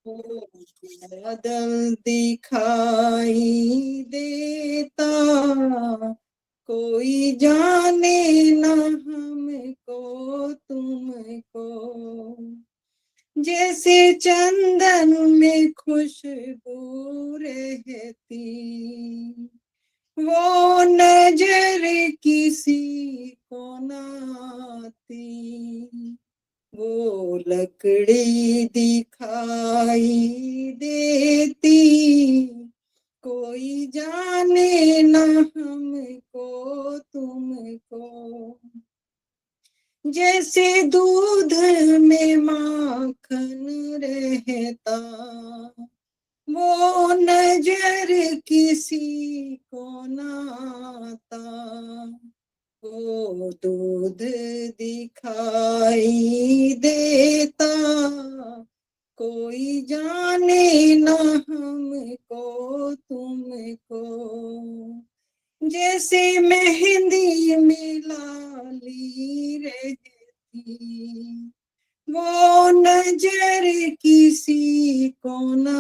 वो बादल दिखाई देता, कोई जाने ना हमको तुमको, जैसे चंदन में खुशबू रहती, वो नजर किसी को ना आती, वो लकड़ी दिखाई देती, कोई जाने ना हमको तुमको, जैसे दूध में माखन रहता, वो नजर किसी को ना आता, वो दूध दिखाई देता, कोई जाने ना हमको तुमको, जैसे मेहंदी में लाली रहती, वो नजर किसी को ना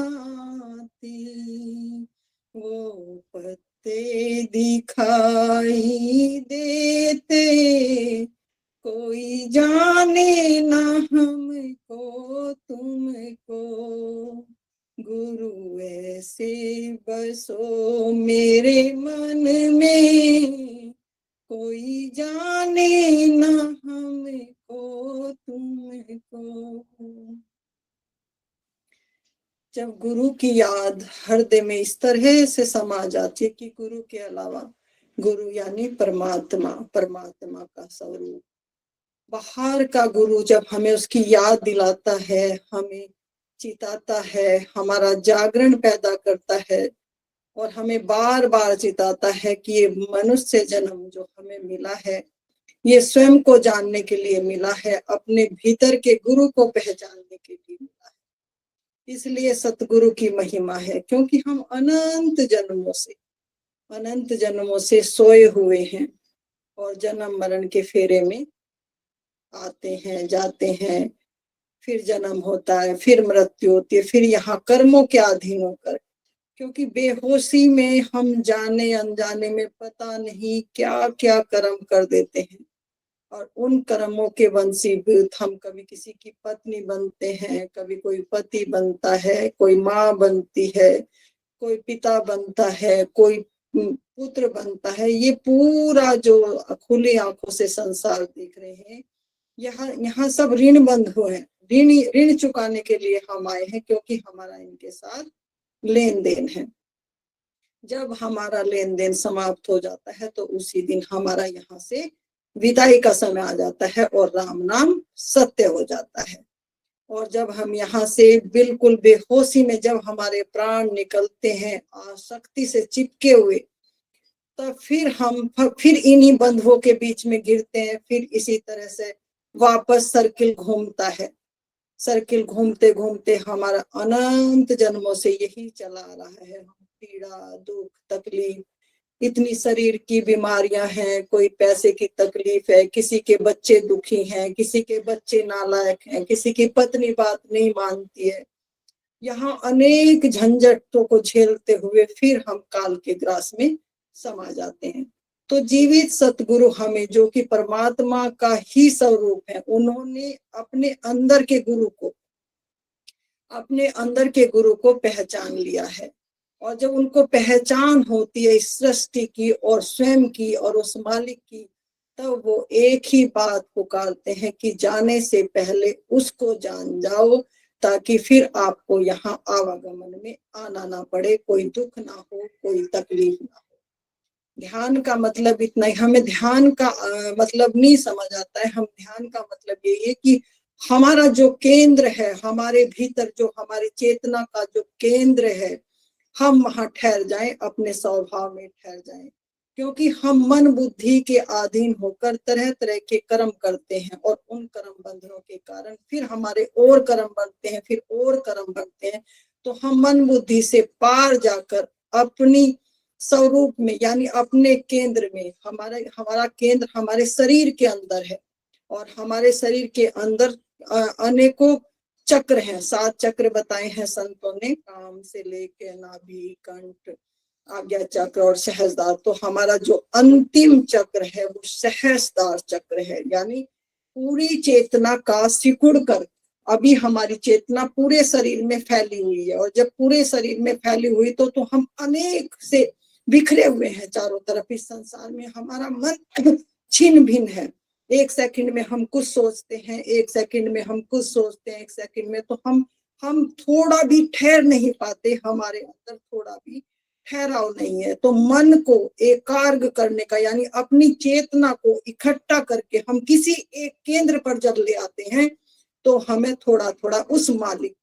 आती, वो पत्ते दिखाई देते, कोई जाने ना हमको तुमको, गुरु ऐसे बसो मेरे मन में, कोई जाने ना हमको तुमको। जब गुरु की याद हृदय में इस तरह से समा जाती है कि गुरु के अलावा, गुरु यानी परमात्मा, परमात्मा का स्वरूप, बाहर का गुरु जब हमें उसकी याद दिलाता है, हमें चिताता है, हमारा जागरण पैदा करता है और हमें बार बार चिताता है कि ये मनुष्य जन्म जो हमें मिला है, ये स्वयं को जानने के लिए मिला है, अपने भीतर के गुरु को पहचानने के लिए मिला है। इसलिए सतगुरु की महिमा है, क्योंकि हम अनंत जन्मों से सोए हुए हैं और जन्म मरण के फेरे में आते हैं, जाते हैं, फिर जन्म होता है, फिर मृत्यु होती है, फिर यहाँ कर्मों के अधीन होकर, क्योंकि बेहोशी में हम जाने अनजाने में पता नहीं क्या क्या कर्म कर देते हैं, और उन कर्मों के वंशीभूत हम कभी किसी की पत्नी बनते हैं, कभी कोई पति बनता है, कोई माँ बनती है, कोई पिता बनता है, कोई पुत्र बनता है। ये पूरा जो खुली आंखों से संसार देख रहे हैं, यहाँ सब ऋण बंध हुए हैं, ऋण चुकाने के लिए हम आए हैं, क्योंकि हमारा इनके साथ लेन देन है। जब हमारा लेन देन समाप्त हो जाता है तो उसी दिन हमारा यहाँ से विदाई का समय आ जाता है और राम नाम सत्य हो जाता है। और जब हम यहाँ से बिल्कुल बेहोशी में जब हमारे प्राण निकलते हैं आसक्ति से चिपके हुए, तो फिर इन्हीं बंधुओं के बीच में गिरते हैं, फिर इसी तरह से वापस सर्किल घूमता है। सर्किल घूमते घूमते हमारा अनंत जन्मों से यही चला आ रहा है। पीड़ा, दुख, तकलीफ, इतनी शरीर की बीमारियां हैं, कोई पैसे की तकलीफ है, किसी के बच्चे दुखी हैं, किसी के बच्चे नालायक हैं, किसी की पत्नी बात नहीं मानती है। यहाँ अनेक झंझटों को झेलते हुए फिर हम काल के ग्रास में समा जाते हैं। तो जीवित सतगुरु हमें, जो कि परमात्मा का ही स्वरूप है, उन्होंने अपने अंदर के गुरु को पहचान लिया है। और जब उनको पहचान होती है इस सृष्टि की और स्वयं की और उस मालिक की, तब वो एक ही बात पुकारते हैं कि जाने से पहले उसको जान जाओ, ताकि फिर आपको यहाँ आवागमन में आना ना पड़े, कोई दुख ना हो, कोई तकलीफ ना हो। ध्यान का मतलब इतना ही, हमें ध्यान का मतलब नहीं समझ आता है। हम ध्यान का मतलब यही है कि हमारा जो केंद्र है, हमारे भीतर जो हमारी चेतना का जो केंद्र है, हम वहां ठहर जाएं, अपने स्वभाव में ठहर जाएं। क्योंकि हम मन बुद्धि के अधीन होकर तरह तरह के कर्म करते हैं और उन कर्म बंधनों के कारण फिर हमारे और कर्म बनते हैं, फिर और कर्म बनते हैं। तो हम मन बुद्धि से पार जाकर अपनी स्वरूप में यानी अपने केंद्र में, हमारा केंद्र हमारे शरीर के अंदर है और हमारे शरीर के अंदर अनेकों चक्र हैं, 7 चक्र बताए हैं संतों ने, काम से लेके नाभि, कंठ, आज्ञा चक्र और सहस्त्रधार। तो हमारा जो अंतिम चक्र है वो सहस्त्रधार चक्र है, यानी पूरी चेतना का सिकुड़ कर, अभी हमारी चेतना पूरे शरीर में फैली हुई है, और जब पूरे शरीर में फैली हुई तो हम अनेक से बिखरे हुए हैं चारों तरफ इस संसार में। हमारा मन छिन्न भिन्न है, एक सेकंड में हम कुछ सोचते हैं, एक सेकंड में हम कुछ सोचते हैं, एक सेकंड में तो हम थोड़ा भी ठहर नहीं पाते, हमारे अंदर थोड़ा भी ठहराव नहीं है। तो मन को एकाग्र करने का, यानी अपनी चेतना को इकट्ठा करके हम किसी एक केंद्र पर जब ले आते हैं तो हमें थोड़ा थोड़ा उस मालिक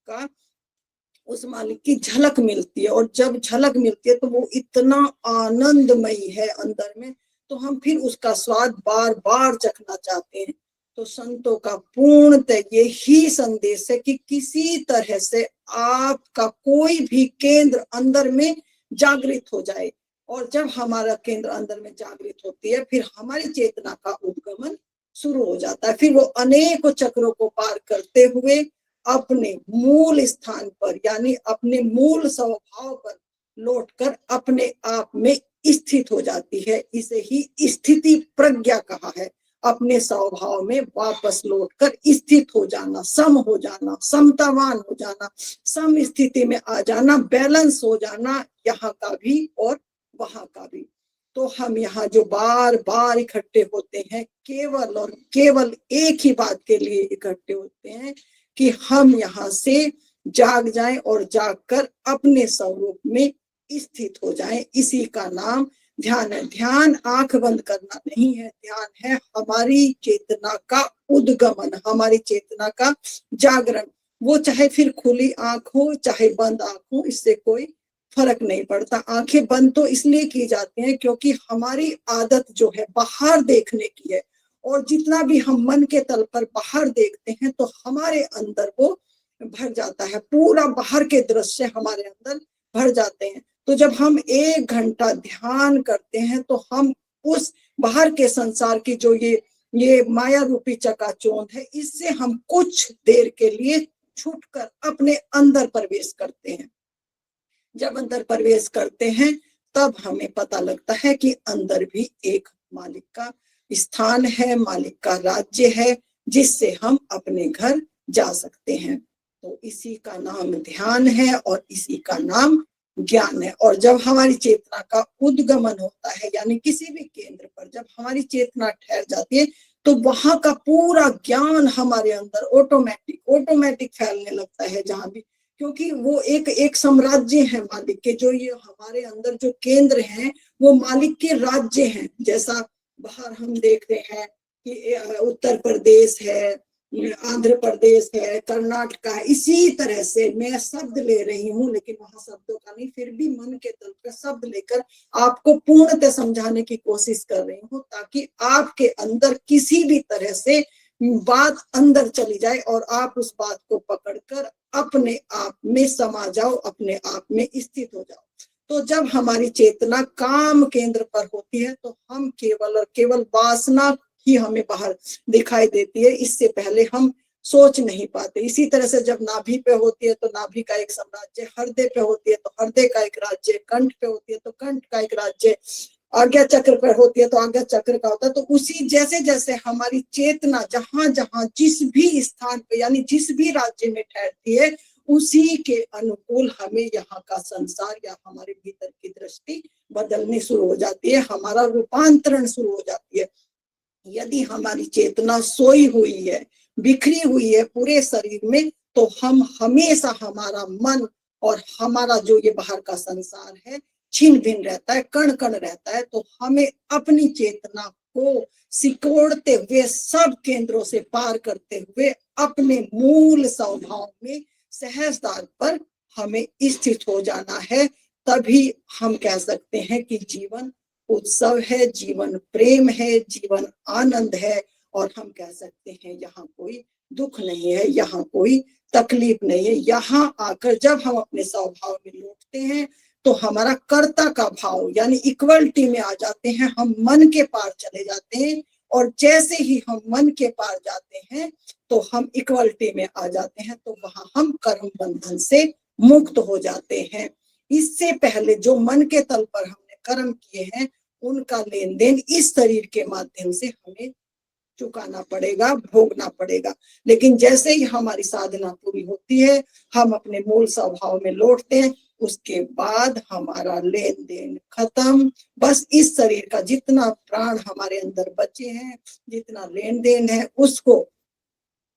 की झलक मिलती है, और जब झलक मिलती है तो वो इतना आनंदमयी है अंदर में, तो हम फिर उसका स्वाद बार बार चखना चाहते हैं। तो संतों का पूर्णतः यही संदेश है कि किसी तरह से आपका कोई भी केंद्र अंदर में जागृत हो जाए, और जब हमारा केंद्र अंदर में जागृत होती है फिर हमारी चेतना का उद्गमन शुरू हो जाता है। फिर वो अनेकों चक्रों को पार करते हुए अपने मूल स्थान पर, यानी अपने मूल स्वभाव पर लौटकर अपने आप में स्थित हो जाती है। इसे ही स्थिति प्रज्ञा कहा है, अपने स्वभाव में वापस लौटकर स्थित हो जाना, सम हो जाना, समतावान हो जाना, सम स्थिति में आ जाना, बैलेंस हो जाना, यहाँ का भी और वहां का भी। तो हम यहाँ जो बार बार इकट्ठे होते हैं, केवल और केवल एक ही बात के लिए इकट्ठे होते हैं कि हम यहाँ से जाग जाएं और जागकर अपने स्वरूप में स्थित हो जाएं। इसी का नाम ध्यान है। ध्यान आंख बंद करना नहीं है, ध्यान है हमारी चेतना का उद्गमन, हमारी चेतना का जागरण। वो चाहे फिर खुली आंख हो चाहे बंद आंख हो, इससे कोई फर्क नहीं पड़ता। आंखें बंद तो इसलिए की जाती हैं क्योंकि हमारी आदत जो है बाहर देखने की है, और जितना भी हम मन के तल पर बाहर देखते हैं तो हमारे अंदर वो भर जाता है, पूरा बाहर के दृश्य हमारे अंदर भर जाते हैं। तो जब हम 1 घंटा ध्यान करते हैं तो हम उस बाहर के संसार की जो ये माया रूपी चकाचौंध है, इससे हम कुछ देर के लिए छूटकर अपने अंदर प्रवेश करते हैं। जब अंदर प्रवेश करते हैं तब हमें पता लगता है कि अंदर भी एक मालिक का स्थान है, मालिक का राज्य है, जिससे हम अपने घर जा सकते हैं। तो इसी का नाम ध्यान है और इसी का नाम ज्ञान है। और जब हमारी चेतना का उद्गमन होता है, यानी किसी भी केंद्र पर जब हमारी चेतना ठहर जाती है तो वहां का पूरा ज्ञान हमारे अंदर ऑटोमेटिक फैलने लगता है जहां भी, क्योंकि वो एक साम्राज्य है मालिक के। जो ये हमारे अंदर जो केंद्र हैं वो मालिक के राज्य हैं। जैसा बाहर हम देख रहे हैं कि उत्तर प्रदेश है, आंध्र प्रदेश है, कर्नाटक है, इसी तरह से मैं शब्द ले रही हूँ लेकिन वहां शब्दों का नहीं, फिर भी मन के तल पर शब्द लेकर आपको पूर्णतः समझाने की कोशिश कर रही हूँ, ताकि आपके अंदर किसी भी तरह से बात अंदर चली जाए और आप उस बात को पकड़कर अपने आप में समा जाओ, अपने आप में स्थित हो जाओ। तो जब हमारी चेतना काम केंद्र पर होती है तो हम केवल और केवल वासना ही हमें बाहर दिखाई देती है, इससे पहले हम सोच नहीं पाते। इसी तरह से जब नाभि पे होती है तो नाभि का एक साम्राज्य, हृदय पे होती है तो हृदय का एक राज्य, कंठ पे होती है तो कंठ का एक राज्य, आज्ञा चक्र पर होती है तो आज्ञा चक्र का होता है। तो उसी जैसे जैसे हमारी चेतना जहां जहां जिस भी स्थान पे यानी जिस भी राज्य में ठहरती है, उसी के अनुकूल हमें यहाँ का संसार या हमारे भीतर की दृष्टि बदलनी शुरू हो जाती है, हमारा रूपांतरण शुरू हो जाती है। यदि हमारी चेतना सोई हुई है, बिखरी हुई है पूरे शरीर में, तो हम हमेशा हमारा मन और हमारा जो ये बाहर का संसार है छिन्न भिन्न रहता है, कण कण रहता है। तो हमें अपनी चेतना को सिकोड़ते हुए, सब केंद्रों से पार करते हुए अपने मूल स्वभाव में सहजदार पर हमें स्थित हो जाना है। तभी हम कह सकते हैं कि जीवन उत्सव है, जीवन प्रेम है, जीवन आनंद है, और हम कह सकते हैं यहाँ कोई दुख नहीं है, यहाँ कोई तकलीफ नहीं है। यहाँ आकर जब हम अपने स्वभाव में लौटते हैं तो हमारा कर्ता का भाव यानी इक्वलिटी में आ जाते हैं, हम मन के पार चले जाते हैं और जैसे ही हम मन के पार जाते हैं तो हम इक्वलिटी में आ जाते हैं, तो वहां हम कर्म बंधन से मुक्त हो जाते हैं। इससे पहले जो मन के तल पर हमने कर्म किए हैं उनका लेन देन इस शरीर के माध्यम से हमें चुकाना पड़ेगा, भोगना पड़ेगा। लेकिन जैसे ही हमारी साधना पूरी होती है, हम अपने मूल स्वभाव में लौटते हैं, उसके बाद हमारा लेन देन खत्म। बस इस शरीर का जितना प्राण हमारे अंदर बचे हैं, जितना लेन देन है, उसको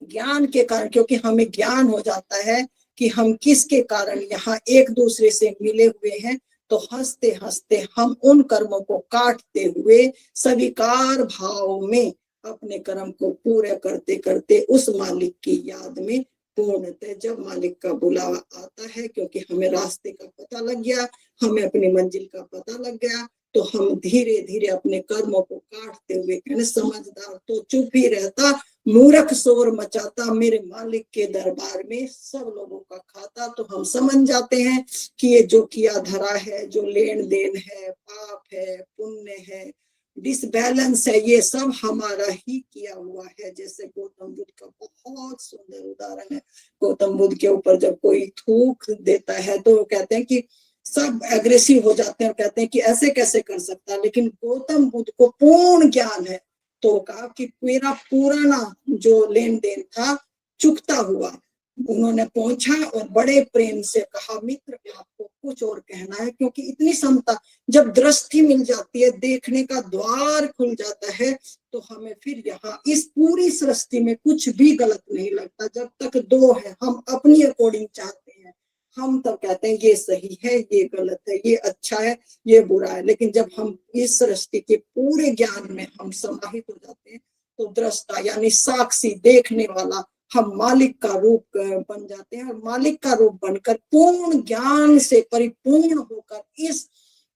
ज्ञान के कारण, क्योंकि हमें ज्ञान हो जाता है कि हम किसके कारण यहाँ एक दूसरे से मिले हुए हैं, तो हंसते हंसते हम उन कर्मों को काटते हुए स्वीकार भाव में अपने कर्म को पूरे करते करते उस मालिक की याद में पूर्णतः, जब मालिक का बुलावा आता है, क्योंकि हमें रास्ते का पता लग गया, हमें अपनी मंजिल का पता लग गया, तो हम धीरे धीरे अपने कर्मों को काटते हुए, कहने समझदार तो चुप ही रहता, मूर्ख शोर मचाता, मेरे मालिक के दरबार में सब लोगों का खाता। तो हम समझ जाते हैं कि ये जो किया धरा है, जो लेन देन है, पाप है, पुण्य है, डिसबैलेंस है, ये सब हमारा ही किया हुआ है। जैसे गौतम बुद्ध का बहुत सुंदर उदाहरण है। गौतम बुद्ध के ऊपर जब कोई थूक देता है तो कहते हैं कि सब एग्रेसिव हो जाते हैं और कहते हैं कि ऐसे कैसे कर सकता है, लेकिन गौतम बुद्ध को पूर्ण ज्ञान है, तो कहा कि मेरा पुराना जो लेन देन था चुकता हुआ। उन्होंने पहुंचा और बड़े प्रेम से कहा, मित्र आपको कुछ और कहना है? क्योंकि इतनी समता, जब दृष्टि मिल जाती है, देखने का द्वार खुल जाता है, तो हमें फिर यहाँ इस पूरी सृष्टि में कुछ भी गलत नहीं लगता। जब तक दो है, हम अपनी अकॉर्डिंग चाहते हैं, हम तब कहते हैं ये सही है, ये गलत है, ये अच्छा है, ये बुरा है। लेकिन जब हम इस सृष्टि के पूरे ज्ञान में हम समाहित हो जाते हैं, तो दृष्टा यानी साक्षी, देखने वाला, हम मालिक का रूप बन जाते हैं, और मालिक का रूप बनकर पूर्ण ज्ञान से परिपूर्ण होकर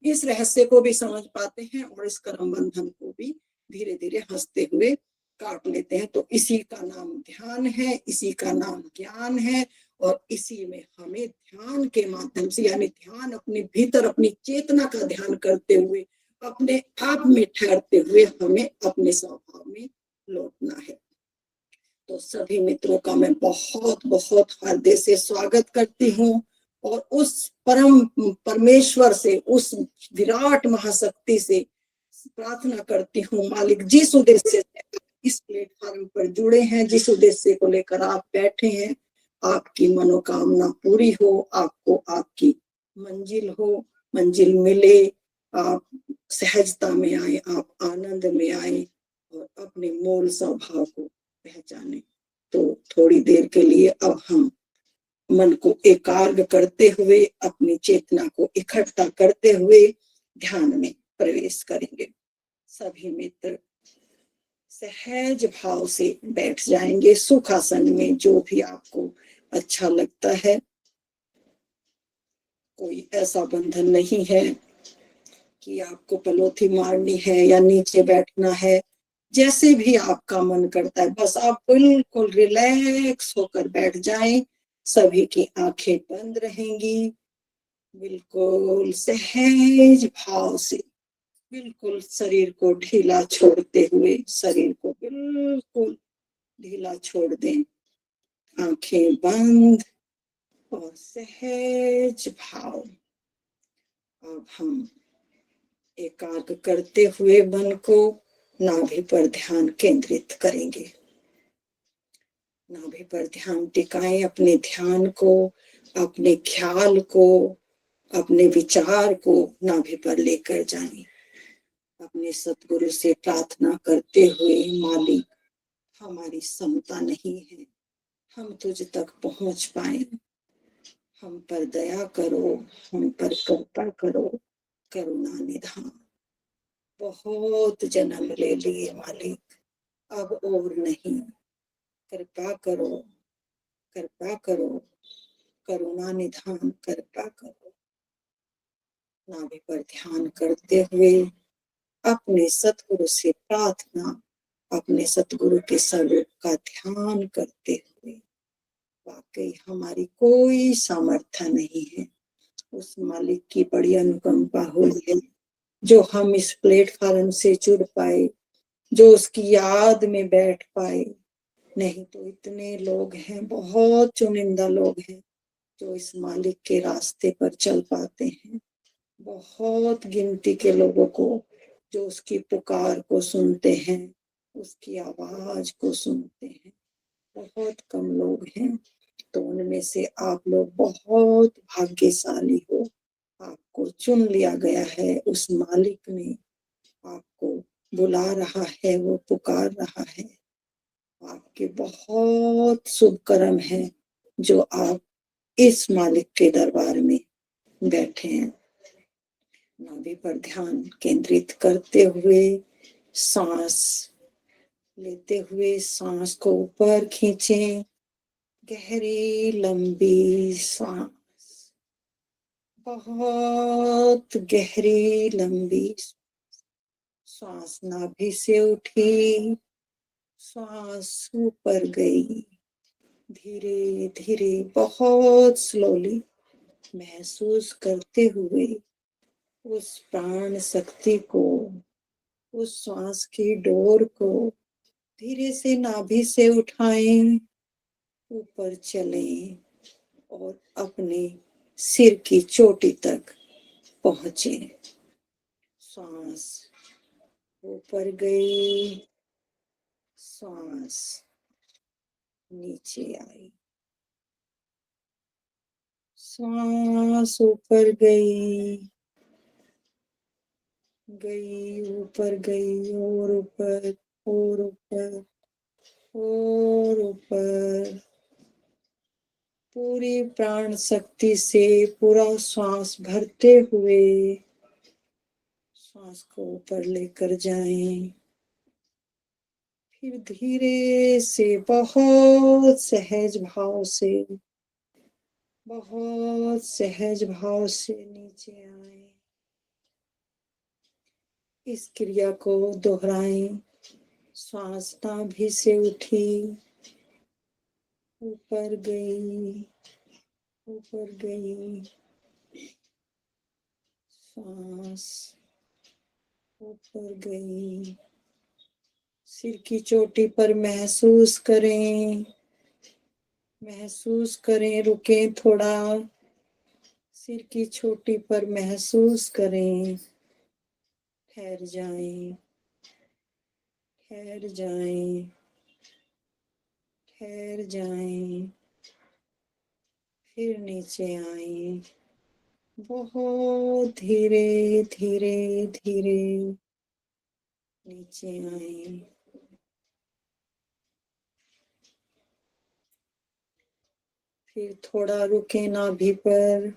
इस रहस्य को भी समझ पाते हैं और इस कर्म बंधन को भी धीरे धीरे हंसते हुए काट लेते हैं। तो इसी का नाम ध्यान है, इसी का नाम ज्ञान है, और इसी में हमें ध्यान के माध्यम से, यानी ध्यान अपने भीतर अपनी चेतना का ध्यान करते हुए, अपने आप में ठहरते हुए हमें अपने स्वभाव में लौटना है। तो सभी मित्रों का मैं बहुत बहुत हृदय से स्वागत करती हूँ, और उस परम परमेश्वर से, उस विराट महाशक्ति से प्रार्थना करती हूँ, मालिक जिस उद्देश्य से इस प्लेटफॉर्म पर जुड़े हैं, जिस उद्देश्य को लेकर आप बैठे हैं, आपकी मनोकामना पूरी हो, आपको आपकी मंजिल हो, मंजिल मिले, आप सहजता में आए, आप आनंद में आए और अपने मूल स्वभाव को पहचाने। तो थोड़ी देर के लिए अब हम मन को एकाग्र करते हुए, अपनी चेतना को इकट्ठा करते हुए ध्यान में प्रवेश करेंगे। सभी मित्र सहज भाव से बैठ जाएंगे सुखासन में, जो भी आपको अच्छा लगता है। कोई ऐसा बंधन नहीं है कि आपको पलोथी मारनी है या नीचे बैठना है, जैसे भी आपका मन करता है, बस आप बिल्कुल रिलैक्स होकर बैठ जाएं। सभी की आंखें बंद रहेंगी, बिल्कुल सहज भाव से, बिल्कुल शरीर को ढीला छोड़ते हुए, शरीर को बिल्कुल ढीला छोड़ दें, आंखें बंद और सहज भाव। अब हम एकाग्र करते हुए मन को नाभि पर ध्यान केंद्रित करेंगे। नाभि पर ध्यान टिकाएं, अपने ध्यान को, अपने ख्याल को, अपने विचार को नाभि पर लेकर जाएं। अपने सतगुरु से प्रार्थना करते हुए, मालिक हमारी क्षमता नहीं है हम तुझ तक पहुंच पाए, हम पर दया करो, हम पर कृपा करो, करुणा निधान। बहुत जन्म ले लिए मालिक, अब और नहीं, कृपा करो, कृपा करो, करुणा निधान, कृपा करो। नाभि पर ध्यान करते हुए अपने सतगुरु से प्रार्थना, अपने सतगुरु के स्वरूप का ध्यान करते हुए, वाकई हमारी कोई सामर्थ्य नहीं है, उस मालिक की बड़ी अनुकंपा हुई है जो हम इस प्लेटफॉर्म से जुड़ पाए, जो उसकी याद में बैठ पाए। नहीं तो इतने लोग हैं, बहुत चुनिंदा लोग हैं जो इस मालिक के रास्ते पर चल पाते हैं। बहुत गिनती के लोगों को जो उसकी पुकार को सुनते हैं, उसकी आवाज को सुनते हैं, बहुत कम लोग हैं। तो उनमें से आप लोग बहुत भाग्यशाली हो। आपको चुन लिया गया है, उस मालिक ने आपको बुला रहा है, वो पुकार रहा है। आपके बहुत शुभ कर्म है जो आप इस मालिक के दरबार में बैठे हैं। नाभि पर ध्यान केंद्रित करते हुए सांस लेते हुए सांस को ऊपर खींचें, गहरी लंबी सांस, बहुत गहरी लंबी सांस। नाभि से उठी, सांस ऊपर गई, धीरे धीरे बहुत स्लोली महसूस करते हुए उस प्राण शक्ति को, उस श्वास की डोर को धीरे से नाभि से उठाएं, ऊपर चलें और अपने सिर की चोटी तक पहुंचे। सांस ऊपर गई, सांस नीचे आई, सांस ऊपर गई, ऊपर गई और ऊपर और ऊपर और ऊपर। पूरी प्राण शक्ति से पूरा श्वास भरते हुए श्वास को ऊपर लेकर जाएं। फिर धीरे से बहुत सहज भाव से, बहुत सहज भाव से नीचे आए। इस क्रिया को दोहराएं। श्वास नाभि से उठी, ऊपर गई, ऊपर गई, सांस ऊपर गई। सिर की चोटी पर महसूस करें, महसूस करें, रुकें थोड़ा। सिर की चोटी पर महसूस करें, ठहर जाएं, ठहर जाएं, ठहर जाएं। फिर नीचे आएं, बहुत धीरे धीरे धीरे नीचे आएं। फिर थोड़ा रुके नाभि पर,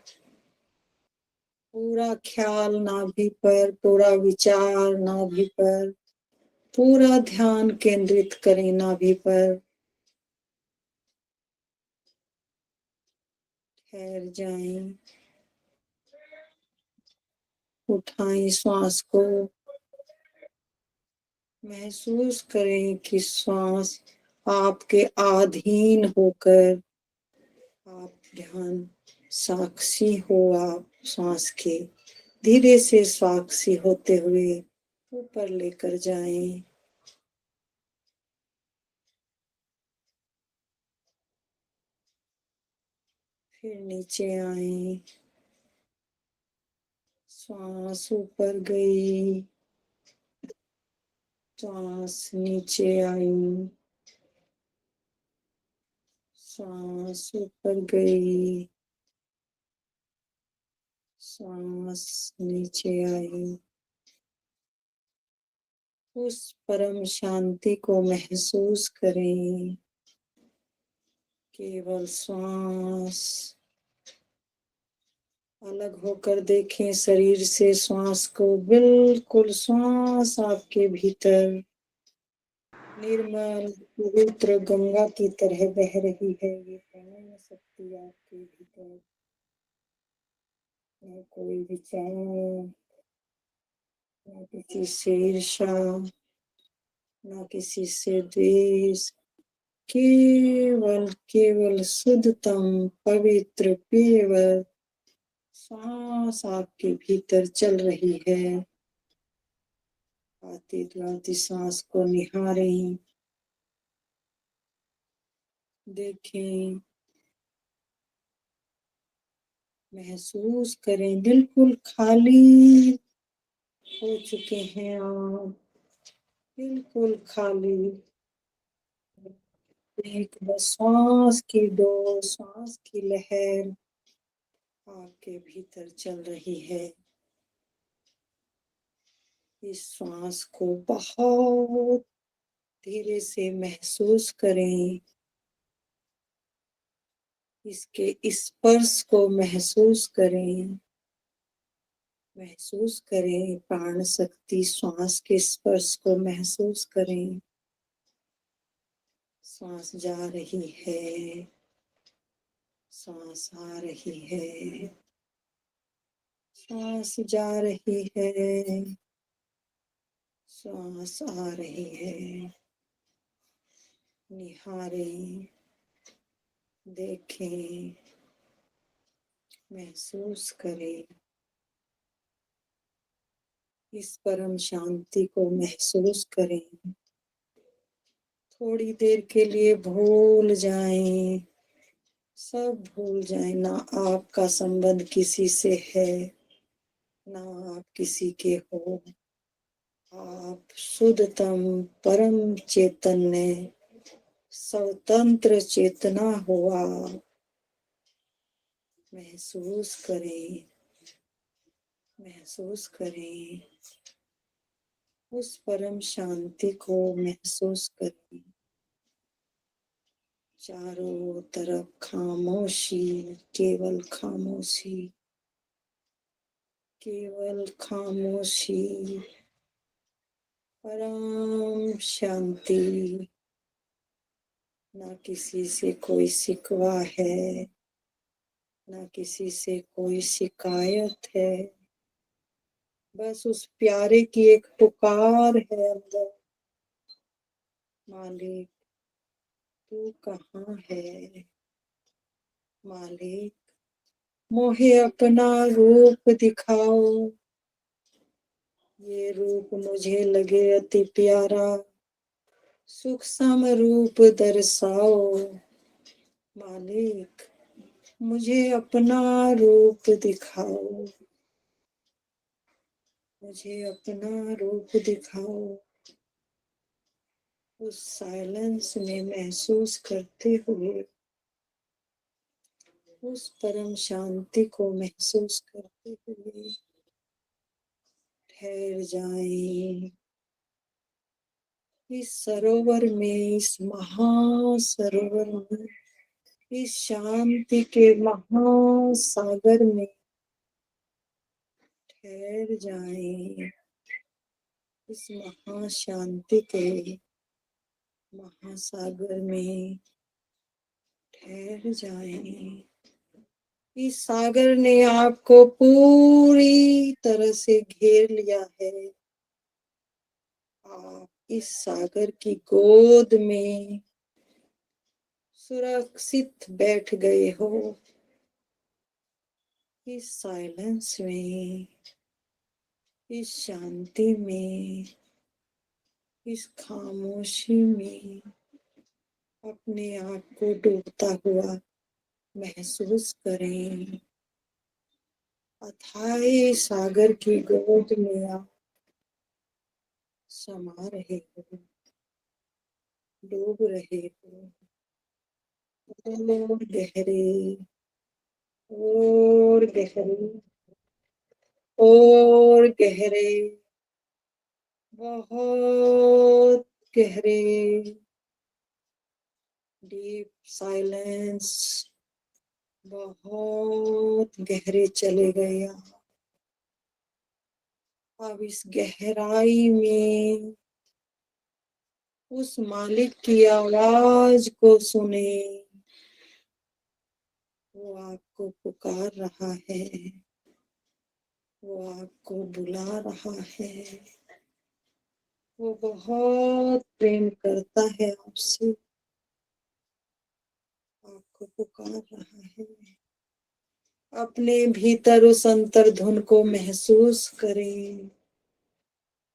पूरा ख्याल नाभि पर, पूरा विचार नाभि पर, पूरा ध्यान केंद्रित करें नाभि पर। ठहर जाएं, उठाएं श्वास को, महसूस करें कि श्वास आपके अधीन होकर आप ध्यान साक्षी हो। आप श्वास के धीरे से साक्षी होते हुए ऊपर लेकर जाएं। फिर नीचे आए, श्वास ऊपर गई, श्वास नीचे आई, श्वास ऊपर गई, श्वास नीचे आई। उस परम शांति को महसूस करें। केवल श्वास, अलग होकर देखें शरीर से श्वास को। बिल्कुल श्वास आपके भीतर निर्मल पवित्र गंगा की तरह बह रही है। ये प्राण शक्ति आपके भीतर, न कोई विचार, न किसी से ईर्ष्या, न किसी से द्वेष, केवल केवल शुद्धतम पवित्र पेवर सांस आपके भीतर चल रही है। आती जाती सांस को निहारें, देखें, महसूस करें। बिल्कुल खाली हो चुके हैं आप, बिल्कुल खाली। एक बस श्वास की डोर, श्वास की लहर आपके भीतर चल रही है। इस श्वास को बहुत धीरे से महसूस करें, इसके स्पर्श को महसूस करें। महसूस करें प्राण शक्ति, श्वास के स्पर्श को महसूस करें। सांस जा रही है, सांस आ रही है, सांस जा रही है, सांस आ रही है। निहारें, देखें, महसूस करें। इस परम शांति को महसूस करें। थोड़ी देर के लिए भूल जाएं, सब भूल जाएं। ना आपका संबंध किसी से है, ना आप किसी के हो। आप शुद्धतम परम चैतन्य स्वतंत्र चेतना हुआ। महसूस करें, महसूस करें। उस परम शांति को महसूस करें। चारों तरफ खामोशी, केवल खामोशी, केवल खामोशी, परम शांति। ना किसी से कोई शिकवा है, ना किसी से कोई शिकायत है। बस उस प्यारे की एक पुकार है अंदर, मालिक तू कहाँ है? मालिक मोहे अपना रूप दिखाओ, ये रूप मुझे लगे अति प्यारा, सूक्ष्म रूप दर्शाओ। मालिक मुझे अपना रूप दिखाओ, मुझे अपना रूप दिखाओ। उस साइलेंस में महसूस करते हुए, उस परम शांति को महसूस करते हुए ठहर जाएं। इस सरोवर में, इस महासरोवर में, इस शांति के महासागर में ठहर जाएं। इस महाशांति के महासागर में ठहर जाएं। इस सागर ने आपको पूरी तरह से घेर लिया है। आप इस सागर की गोद में सुरक्षित बैठ गए हो। इस साइलेंस में, इस शांति में, इस खामोशी में अपने आप को डूबता हुआ महसूस करें। अथाह सागर की गोद में आप समा रहे हो, डूब रहे हो। और गहरे, और गहरे, और गहरे, बहुत गहरे, डीप साइलेंस, बहुत गहरे चले गए। अब इस गहराई में उस मालिक की आवाज को सुने। वो आपको पुकार रहा है, वो आपको बुला रहा है। वो बहुत प्रेम करता है आपसे, आपको पुकार रहा है। अपने भीतर उस अंतर्धुन को महसूस करें,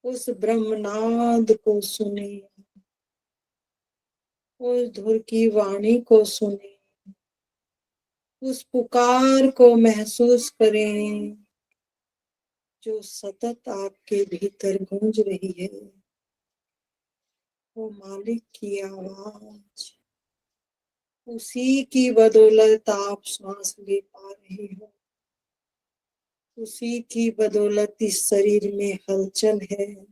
उस ब्रह्मनाद को सुने, उस धुर की वाणी को सुने, उस पुकार को महसूस करें जो सतत आपके भीतर गूंज रही है। वो मालिक की आवाज, उसी की बदौलत आप सांस ले पा रहे हो, उसी की बदौलत इस शरीर में हलचल है,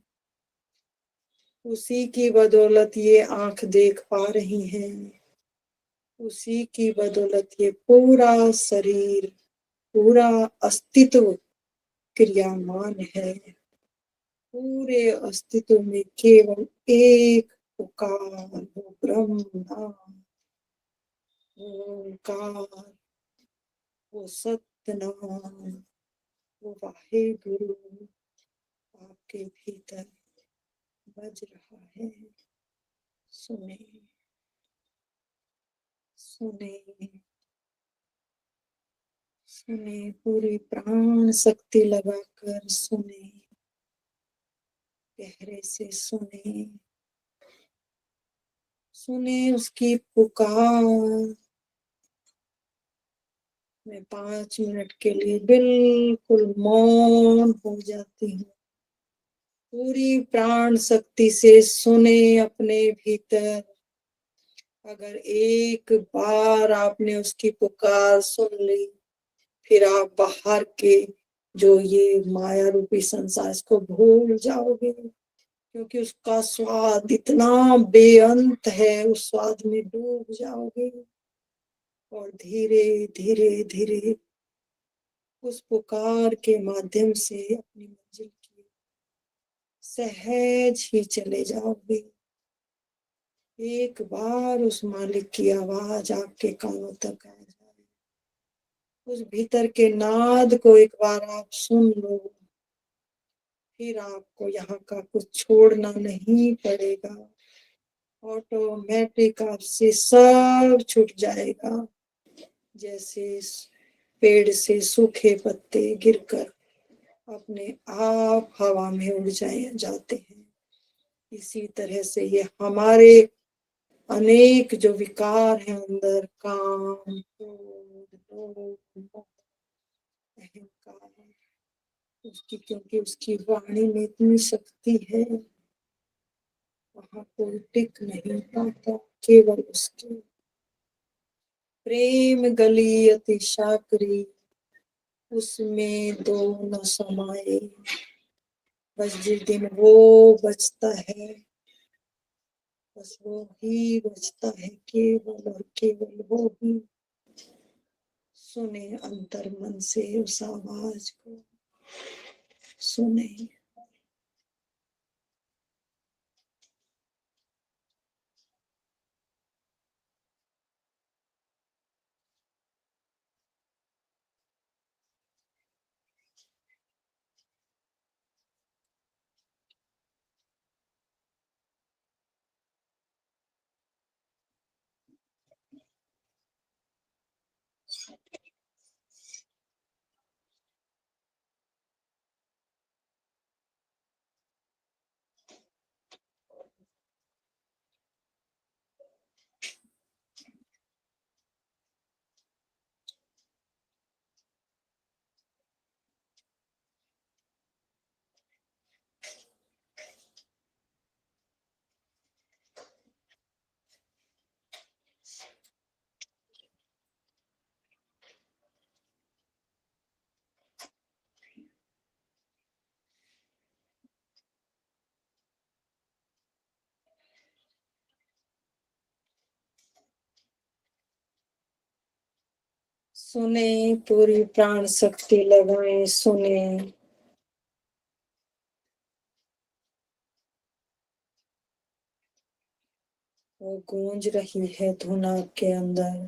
उसी की बदौलत ये आंख देख पा रही है, उसी की बदौलत ये पूरा शरीर, पूरा अस्तित्व क्रियामान है। पूरे अस्तित्व में केवल एक पुकार, वो ब्रह्म नाम, वो ओंकार, वो सत्य नाम, वो वाहे गुरु आपके भीतर बज रहा है। सुने, सुने, सुने, पूरी प्राण शक्ति लगाकर सुने, गहरे से सुने, सुने उसकी पुकार। मैं 5 मिनट के लिए बिल्कुल मौन हो जाती हूँ। पूरी प्राण शक्ति से सुने अपने भीतर। अगर एक बार आपने उसकी पुकार सुन ली, फिर आप बाहर के जो ये माया रूपी संसार, इसको भूल जाओगे, क्योंकि उसका स्वाद इतना बेअंत है, उस स्वाद में डूब जाओगे और धीरे धीरे धीरे उस पुकार के माध्यम से अपनी मंजिल की सहज ही चले जाओगे। एक बार उस मालिक की आवाज आपके कानों तक आ जाए, उस भीतर के नाद को एक बार आप सुन लो, फिर आपको यहाँ का कुछ छोड़ना नहीं पड़ेगा। ऑटोमेटिक आपसे सब छूट जाएगा। जैसे पेड़ से सूखे पत्ते गिरकर अपने आप हवा में उड़ जाते हैं, इसी तरह से ये हमारे अनेक जो विकार हैं अंदर, काम, क्रोध, लोभ, अहंकार, उसकी, क्योंकि उसकी वाणी में इतनी शक्ति है, वहां कोई टिक नहीं पाता। केवल उसके प्रेम गली अति साकरी, उसमें दो न समाये। बस जिस दिन वो बचता है, बस वो ही बचता है, केवल और केवल वो ही। सुने अंतर मन से उस आवाज को, सुने। सुने, पूरी प्राण शक्ति लगाएं, सुने। वो गूंज रही है धुन आपके अंदर।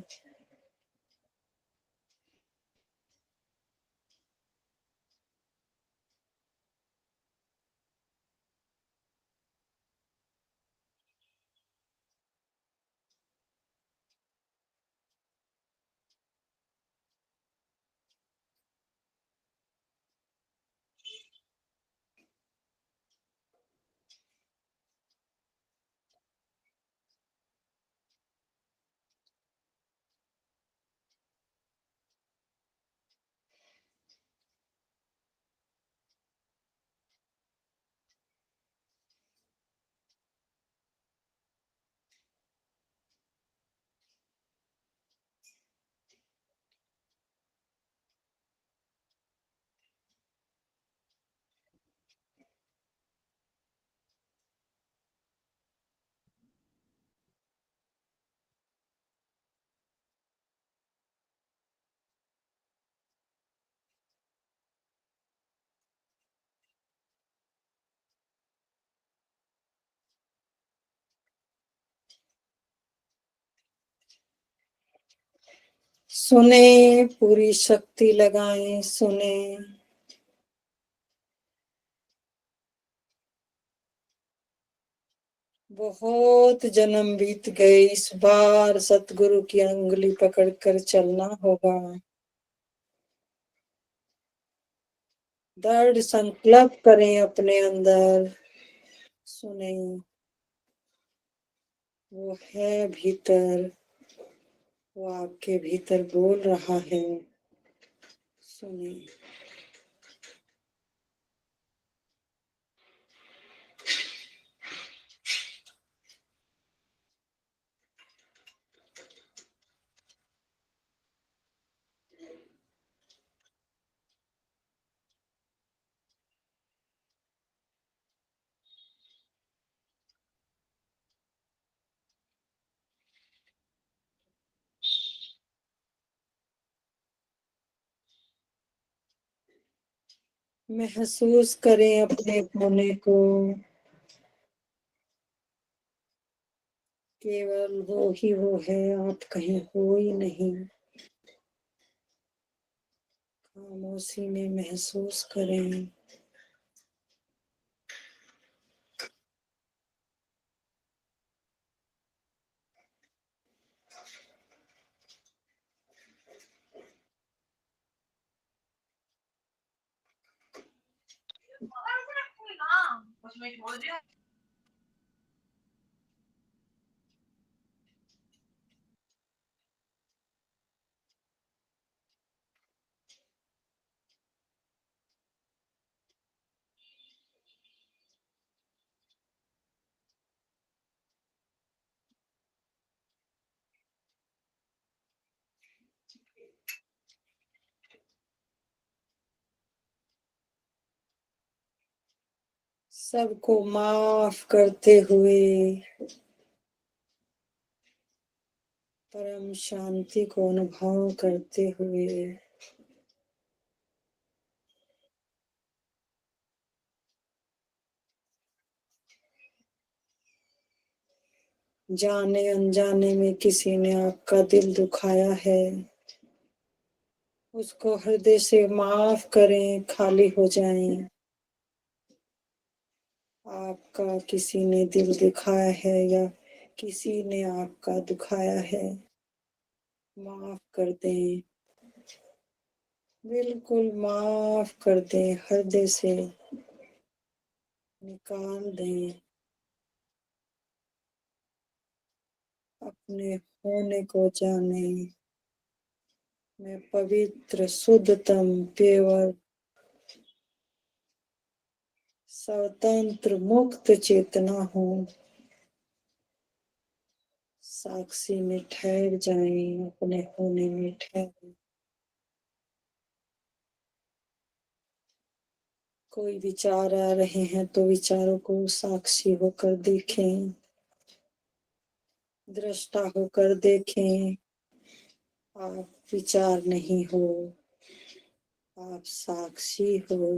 सुने, पूरी शक्ति लगाएं, सुने। बहुत जन्म बीत गए, इस बार सतगुरु की अंगुली पकड़कर चलना होगा। दृढ़ संकल्प करें अपने अंदर, सुने। वो है भीतर, वो आपके भीतर बोल रहा है, सुने। महसूस करें अपने होने को, केवल वो ही वो है, आप कहीं हो ही नहीं। खामोशी में महसूस करें। सबको माफ करते हुए, परम शांति को अनुभव करते हुए, जाने अनजाने में किसी ने आपका दिल दुखाया है, उसको हृदय से माफ करें, खाली हो जाएं। आपका किसी ने दिल दुखाया है या किसी ने आपका दुखाया है, माफ कर दें, बिल्कुल माफ कर दें, हृदय से निकाल दें। अपने होने को जाने, मैं पवित्र, शुद्धतम, केवल, स्वतंत्र, मुक्त चेतना हूँ। साक्षी में ठहर जाएं, अपने होने में ठहर। कोई विचार आ रहे हैं तो विचारों को साक्षी होकर देखें, दृष्टा होकर देखें। आप विचार नहीं हो, आप साक्षी हो,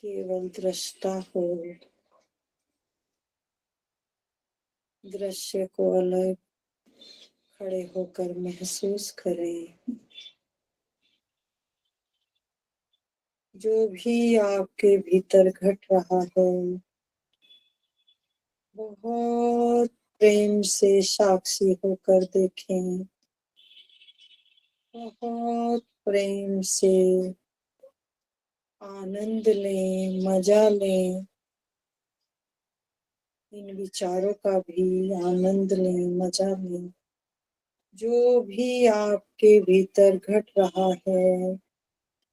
केवल दृष्टा हो। दृश्य को अलग खड़े होकर महसूस करें। जो भी आपके भीतर घट रहा है, बहुत प्रेम से साक्षी होकर देखें, बहुत प्रेम से आनंद लें, मजा लें। इन विचारों का भी आनंद लें, मजा लें। जो भी आपके भीतर घट रहा है,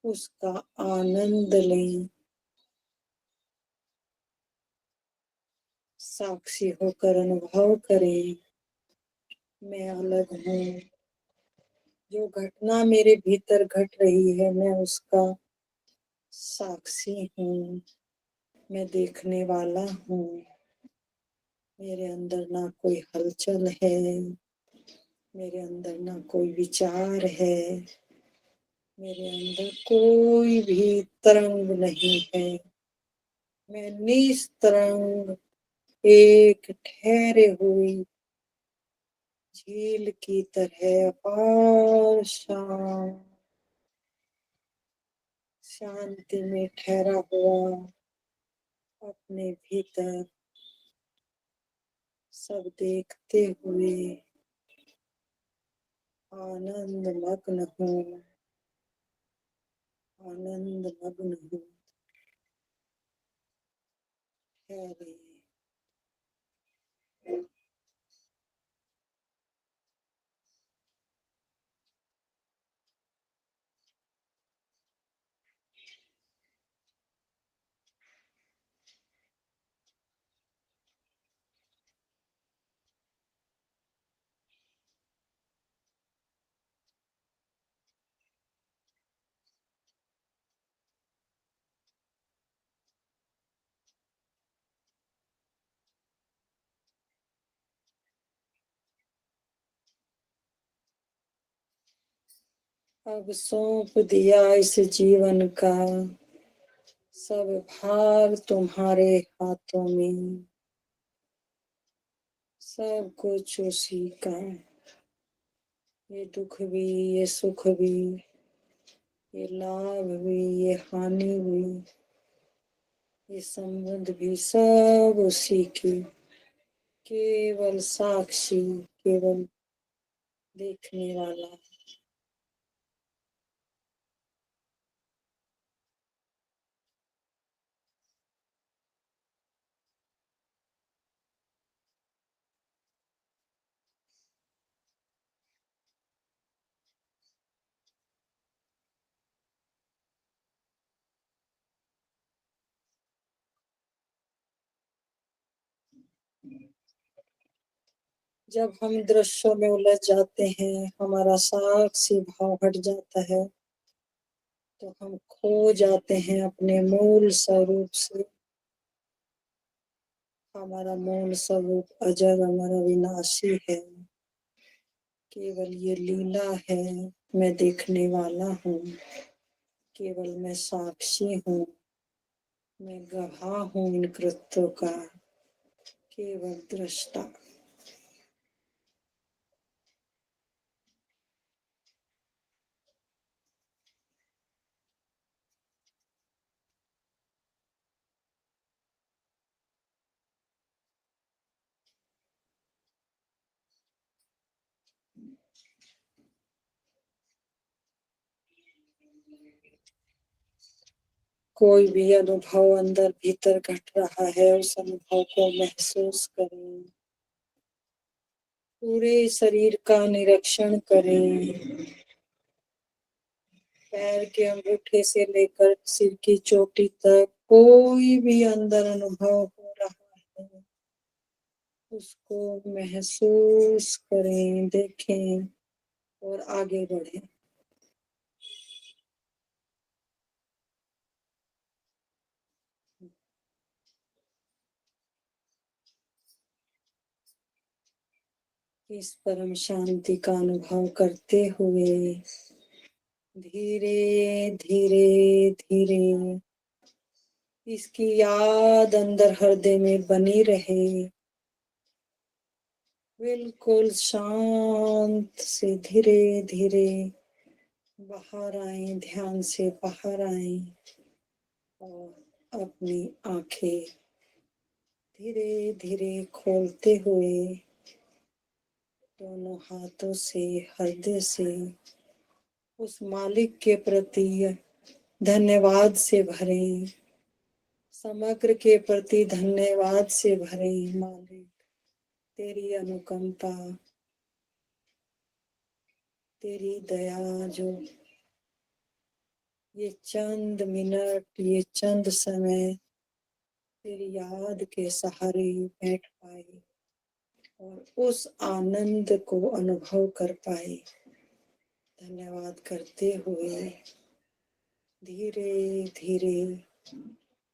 उसका आनंद लें। साक्षी होकर अनुभव करें, मैं अलग हूँ। जो घटना मेरे भीतर घट रही है, मैं उसका साक्षी हूँ, मैं देखने वाला हूँ। मेरे अंदर ना कोई हलचल है, मेरे अंदर ना कोई विचार है, मेरे अंदर कोई भी तरंग नहीं है। मैं निस्तरंग, एक ठहरे हुई झील की तरह अपार शांति में ठहरा हुआ अपने भीतर सब देखते हुए आनंद मग्न हूँ, आनंद मग्न हूँ। ठहरे। अब सौंप दिया इस जीवन का सब भार तुम्हारे हाथों में, सब कुछ उसी का। ये दुख भी, ये सुख भी, ये लाभ भी, ये हानि भी, ये संबंध भी, सब उसी की। केवल साक्षी, केवल देखने वाला। जब हम दृश्यों में उलझ जाते हैं, हमारा साक्षी भाव हट जाता है, तो हम खो जाते हैं अपने मूल स्वरूप से। हमारा मूल स्वरूप अजर अमर अविनाशी है। केवल ये लीला है, मैं देखने वाला हूँ। केवल मैं साक्षी हूँ, मैं गवाह हूँ इन कृत्यों का। केवल दृष्टा। कोई भी अनुभव अंदर भीतर घट रहा है, उस अनुभव को महसूस करें। पूरे शरीर का निरीक्षण करें। पैर के अंगूठे से लेकर सिर की चोटी तक कोई भी अंदर अनुभव हो रहा है, उसको महसूस करें, देखें और आगे बढ़ें। इस परम शांति का अनुभव करते हुए धीरे धीरे धीरे इसकी याद अंदर हृदय में बनी रहे। बिल्कुल शांत से धीरे धीरे बाहर आए, ध्यान से बाहर आए और अपनी आंखें धीरे धीरे खोलते हुए दोनों हाथों से हृदय से उस मालिक के प्रति धन्यवाद से भरे, समग्र के प्रति धन्यवाद से भरे। मालिक, तेरी अनुकंपा, तेरी दया जो ये चंद मिनट, ये चंद समय तेरी याद के सहारे बैठ पाए और उस आनंद को अनुभव कर पाए। धन्यवाद करते हुए धीरे धीरे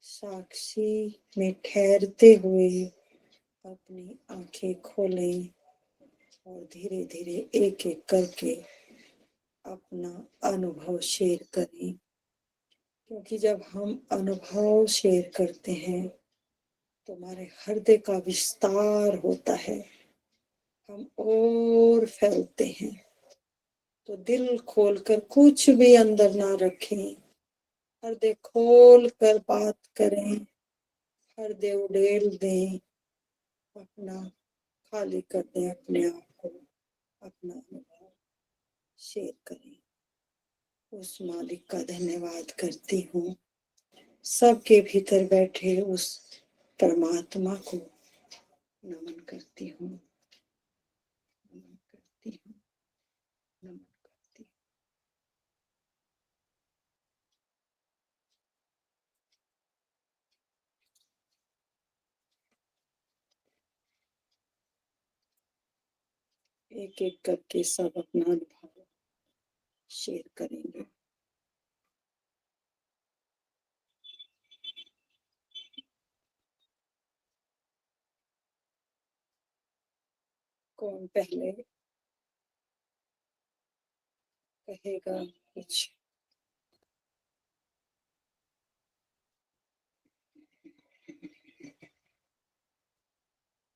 साक्षी में ठहरते हुए अपनी आंखें खोलें और धीरे धीरे एक एक करके अपना अनुभव शेयर करें। क्योंकि जब हम अनुभव शेयर करते हैं तो हमारे हृदय का विस्तार होता है। हम और फैलते हैं। तो दिल खोलकर कुछ भी अंदर ना रखें, हृदय खोल कर बात करें, हृदय उड़ेल दें, अपना खाली कर दें, अपने आप को, अपना अनुभव शेयर करें। उस मालिक का धन्यवाद करती हूँ, सबके भीतर बैठे उस परमात्मा को नमन करती हूँ, नमन करती हूँ, नमन करती हूँ। एक एक करके सब अपना अनुभव शेयर करेंगे। कौन पहले कहेगा कुछ?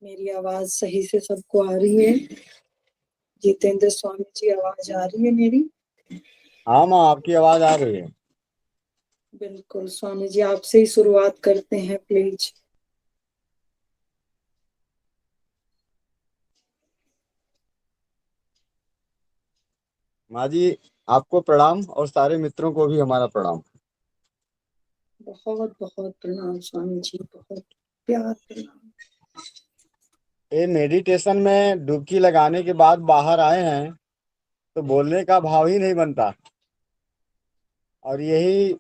मेरी आवाज सही से सबको आ रही है? जितेंद्र स्वामी जी, आवाज आ रही है मेरी? हाँ माँ, आपकी आवाज आ रही है। बिल्कुल स्वामी जी, आपसे ही शुरुआत करते हैं प्लीज। माँ जी, आपको प्रणाम और सारे मित्रों को भी हमारा प्रणाम। बहुत बहुत प्रणाम स्वामी जी, बहुत प्यार प्रणाम। ये मेडिटेशन में डुबकी लगाने के बाद बाहर आए हैं तो बोलने का भाव ही नहीं बनता, और यही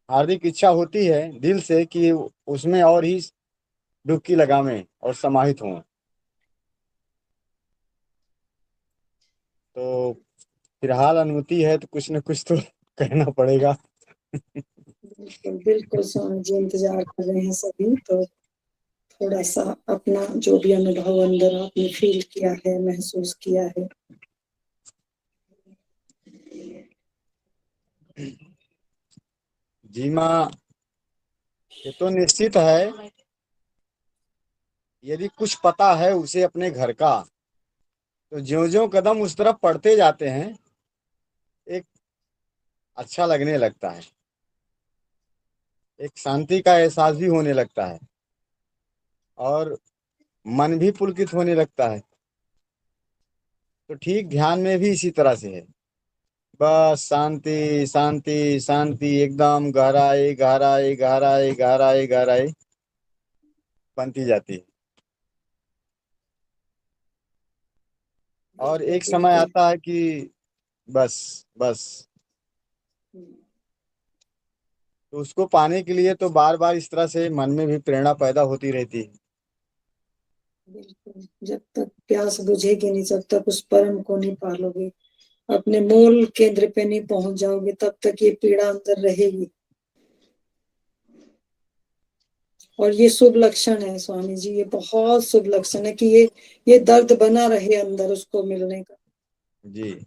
हार्दिक इच्छा होती है दिल से कि उसमें और ही डुबकी लगावें और समाहित हों। तो फिलहाल अनुमति है तो कुछ न कुछ तो कहना पड़ेगा। बिल्कुल बिल्कुल स्वामी जी, इंतजार कर रहे हैं सभी। तो थोड़ा सा अपना जो भी अनुभव अंदर आपने फील किया है, महसूस किया है। जी माँ, ये तो निश्चित है, यदि कुछ पता है उसे अपने घर का, तो ज्यों ज्यों कदम उस तरफ पड़ते जाते हैं एक अच्छा लगने लगता है, एक शांति का एहसास भी होने लगता है और मन भी पुलकित होने लगता है। तो ठीक ध्यान में भी इसी तरह से है, बस शांति शांति शांति, एकदम गहराई गहराई गहराई गहराई गहराई बनती जाती है। और बिल्कुल एक समय बिल्कुल। आता है कि बस बस, तो उसको पाने के लिए तो बार बार इस तरह से मन में भी प्रेरणा पैदा होती रहती है। बिल्कुल, जब तक प्यास बुझेगी नहीं, जब तक उस परम को नहीं पालोगे, अपने मूल केंद्र पे नहीं पहुंच जाओगे, तब तक ये पीड़ा अंदर रहेगी। और ये शुभ लक्षण है स्वामी जी, ये बहुत शुभ लक्षण है कि ये दर्द बना रहे अंदर उसको मिलने का। जी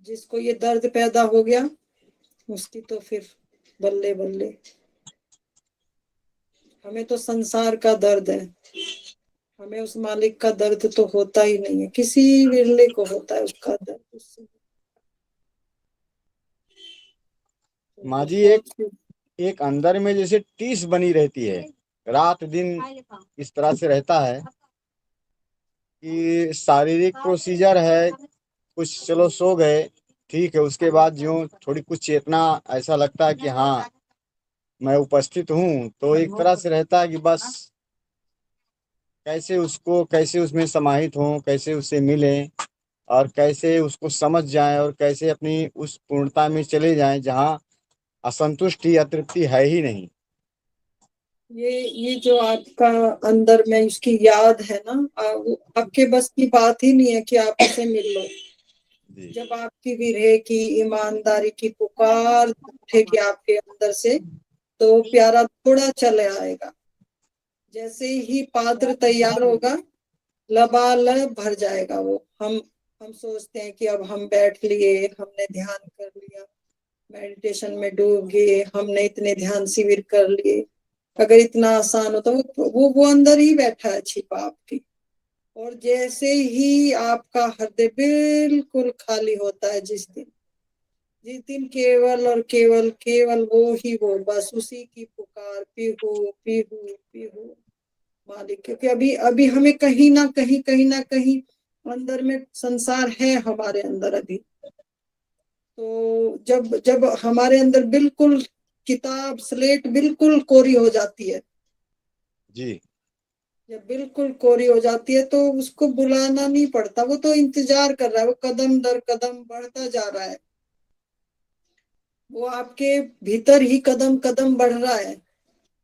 जिसको ये दर्द पैदा हो गया, उसकी तो फिर बल्ले बल्ले। हमें तो संसार का दर्द है, हमें उस मालिक का दर्द तो होता ही नहीं है। किसी विरले को होता है उसका दर्द, उससे तो माँ जी, एक बहुत। एक अंदर में जैसे टीस बनी रहती है, रात दिन इस तरह से रहता है कि शारीरिक प्रोसीजर है, कुछ चलो सो गए, ठीक है, उसके बाद जो थोड़ी कुछ चेतना, ऐसा लगता है कि हाँ मैं उपस्थित हूँ, तो एक तरह से रहता है कि बस कैसे उसको, कैसे उसमें समाहित हों, कैसे उससे मिलें और कैसे उसको समझ जाएं और कैसे अपनी उस पूर्णता में चले जाएं जहाँ असंतुष्टि या तृप्ति है ही नहीं। ये जो आपका अंदर में उसकी याद है ना, वो आपके बस की बात ही नहीं है कि आप उसे मिल लो। जी जब आपकी विरह की, ईमानदारी की पुकार उठेगी आपके अंदर से, तो वो प्यारा थोड़ा चले आएगा। जैसे ही पात्र तैयार होगा, लबालब भर जाएगा वो। हम सोचते हैं कि अब हम बैठ लिए, हमने ध्यान कर लिया, मेडिटेशन में डूब गए, हमने इतने ध्यान शिविर कर लिए। अगर इतना आसान हो तो वो अंदर ही बैठा है छिपा आपकी, और जैसे ही आपका हृदय बिल्कुल खाली होता है, जिस दिन केवल और केवल केवल वो ही वो, बस उसी की पुकार, पीहू पीहू पीहू मालिक। क्योंकि अभी अभी हमें कहीं ना कहीं अंदर में संसार है हमारे अंदर अभी। तो जब जब हमारे अंदर बिल्कुल किताब स्लेट बिल्कुल कोरी हो जाती है, जी जब बिल्कुल कोरी हो जाती है तो उसको बुलाना नहीं पड़ता, वो तो इंतजार कर रहा है, वो कदम दर कदम बढ़ता जा रहा है, वो आपके भीतर ही कदम कदम बढ़ रहा है,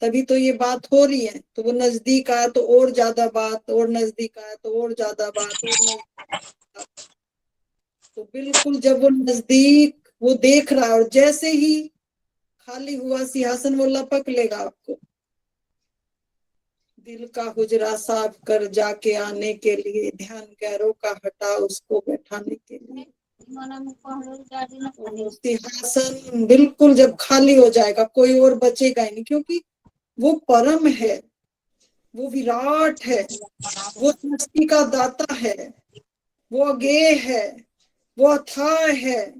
तभी तो ये बात हो रही है। तो वो नजदीक आया तो और ज्यादा बात, और नजदीक आया तो और ज्यादा बात, और नजदीक। तो बिल्कुल जब वो नजदीक, वो देख रहा है, और जैसे ही खाली हुआ सिंहासन वो लपक लेगा आपको। दिल का हुजरा साफ कर जाके आने के लिए, ध्यान गैरों का हटा उसको बैठाने के लिए। सिंहासन बिल्कुल जब खाली हो जाएगा, कोई और बचेगा ही नहीं, क्योंकि वो परम है, वो विराट है, वो सृष्टि का दाता है, वो अगेय है, वो अथाह है।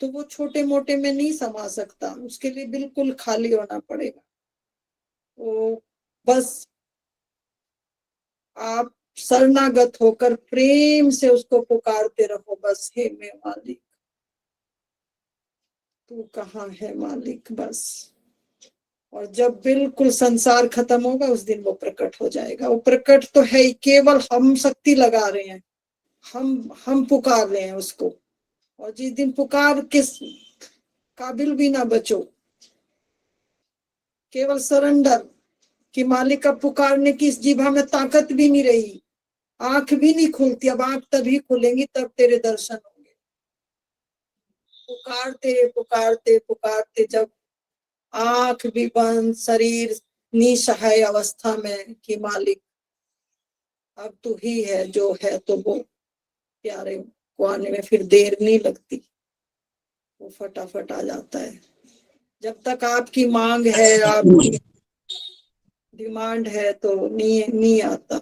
तो वो छोटे मोटे में नहीं समा सकता, उसके लिए बिल्कुल खाली होना पड़ेगा। तो बस आप शरणागत होकर प्रेम से उसको पुकारते रहो, बस हे मैं मालिक, तू कहाँ है मालिक, बस। और जब बिल्कुल संसार खत्म होगा उस दिन वो प्रकट हो जाएगा। वो प्रकट तो है ही, केवल हम शक्ति लगा रहे हैं, हम पुकार रहे हैं उसको। और जिस दिन पुकार के काबिल भी ना बचो, केवल सरेंडर कि मालिक का पुकारने की इस जीभा में ताकत भी नहीं रही, आंख भी नहीं खुलती, अब आंख तभी खुलेंगी तब तेरे दर्शन होंगे। पुकारते पुकारते पुकारते जब आंख भी बंद, शरीर निसहाय अवस्था में कि मालिक अब तू ही है जो है, तो वो प्यारे को आने में फिर देर नहीं लगती, वो फटाफट आ जाता है। जब तक आपकी मांग है, आपकी डिमांड है, तो नहीं आता।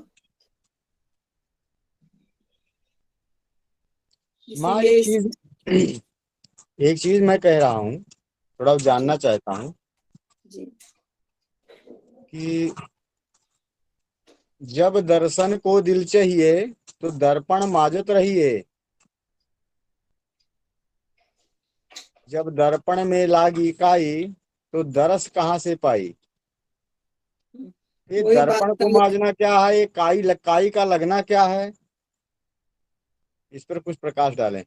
माँ इसीलिए एक चीज मैं कह रहा हूँ, थोड़ा जानना जी चाहता हूँ जी कि जब दर्शन को दिल चाहिए तो दर्पण माजत रहिए, जब दर्पण में लागी काई तो दरस कहाँ से पाई। ये वही बात दर्पण को का माजना क्या है, ये काई का लगना क्या है, इस पर कुछ प्रकाश डालें।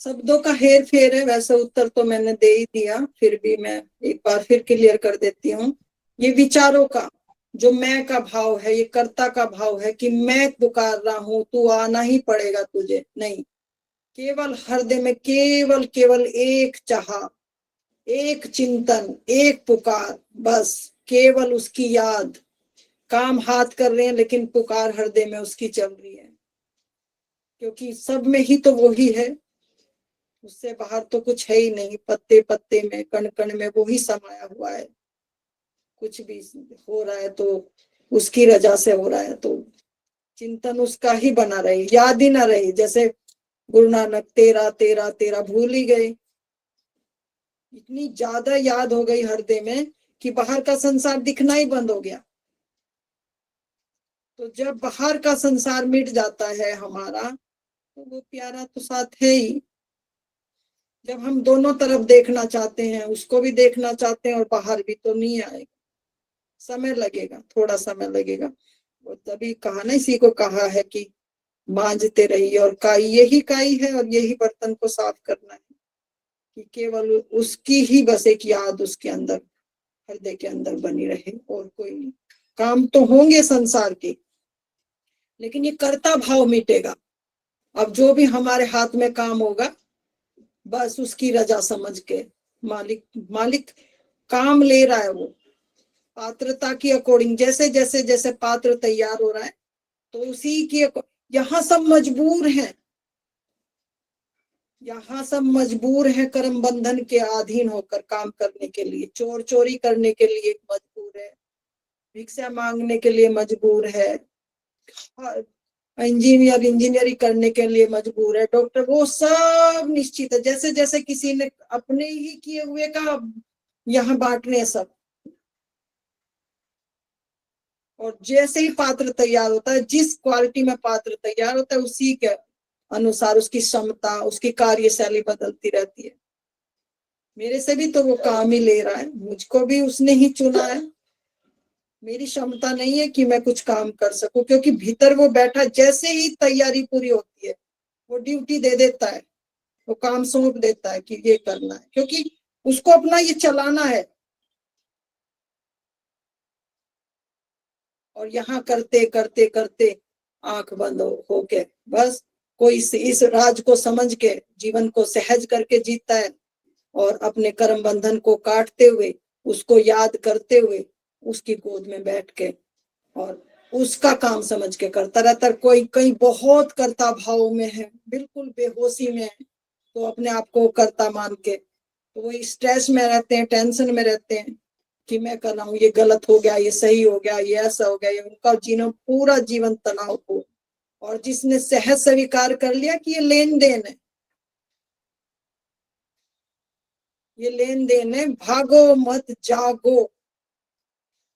शब्दों का हेर फेर है, वैसे उत्तर तो मैंने दे ही दिया, फिर भी मैं एक बार फिर क्लियर कर देती हूँ। ये विचारों का जो मैं का भाव है, ये कर्ता का भाव है कि मैं पुकार रहा हूं, तू आना ही पड़ेगा तुझे, नहीं। केवल हृदय में केवल केवल एक चाह, एक चिंतन, एक पुकार, बस केवल उसकी याद। काम हाथ कर रहे हैं लेकिन पुकार हृदय में उसकी चल रही है, क्योंकि सब में ही तो वो ही है, उससे बाहर तो कुछ है ही नहीं। पत्ते पत्ते में, कण कण में वो ही समाया हुआ है। कुछ भी हो रहा है तो उसकी रजा से हो रहा है, तो चिंतन उसका ही बना रहे, याद ही ना रहे। जैसे गुरु नानक तेरा तेरा तेरा भूल ही गए, इतनी ज्यादा याद हो गई हृदय में कि बाहर का संसार दिखना ही बंद हो गया। तो जब बाहर का संसार मिट जाता है हमारा, तो वो प्यारा तो साथ है ही। जब हम दोनों तरफ देखना चाहते हैं, उसको भी देखना चाहते हैं और बाहर भी, तो नहीं आएगा, समय लगेगा, थोड़ा समय लगेगा। और तभी कहा ना, इसी को कहा है कि मांझते रहिए, और काई यही काई है, और यही बर्तन को साफ करना है कि केवल उसकी ही बस एक याद उसके अंदर, हृदय के अंदर बनी रहे, और कोई नहीं। काम तो होंगे संसार के, लेकिन ये कर्ता भाव मिटेगा। अब जो भी हमारे हाथ में काम होगा, बस उसकी रजा समझ के, मालिक मालिक काम ले रहा है, वो पात्रता की अकॉर्डिंग, जैसे जैसे जैसे पात्र तैयार हो रहा है, तो उसी की यहाँ सब मजबूर हैं, यहाँ सब मजबूर हैं कर्म बंधन के अधीन होकर काम करने के लिए। चोर चोरी करने के लिए मजबूर है, भिक्षा मांगने के लिए मजबूर है, इंजीनियर इंजीनियरिंग करने के लिए मजबूर है, डॉक्टर, वो सब निश्चित है। जैसे जैसे किसी ने अपने ही किए हुए का यहाँ बांटने सब, और जैसे ही पात्र तैयार होता है, जिस क्वालिटी में पात्र तैयार होता है, उसी के अनुसार उसकी क्षमता, उसकी कार्यशैली बदलती रहती है। मेरे से भी तो वो काम ही ले रहा है, मुझको भी उसने ही चुना है। मेरी क्षमता नहीं है कि मैं कुछ काम कर सकूं, क्योंकि भीतर वो बैठा, जैसे ही तैयारी पूरी होती है वो ड्यूटी दे देता है, वो काम सौंप देता है कि ये करना है, क्योंकि उसको अपना ये चलाना है। और यहाँ करते करते करते आंख बंद हो के बस कोई इस राज को समझ के जीवन को सहज करके जीता है, और अपने कर्म बंधन को काटते हुए, उसको याद करते हुए, उसकी गोद में बैठ के और उसका काम समझ के करता रहता है। कोई कहीं बहुत कर्ता भाव में है, बिल्कुल बेहोशी में है, तो अपने आप को कर्ता मान के तो वो स्ट्रेस में रहते हैं, टेंशन में रहते हैं कि मैं कर रहा हूँ, ये गलत हो गया, ये सही हो गया, ये ऐसा हो गया, ये उनका जीवन पूरा जीवन तनाव को। और जिसने सहज स्वीकार कर लिया कि ये लेन देन है, ये लेन देन है, भागो मत जागो,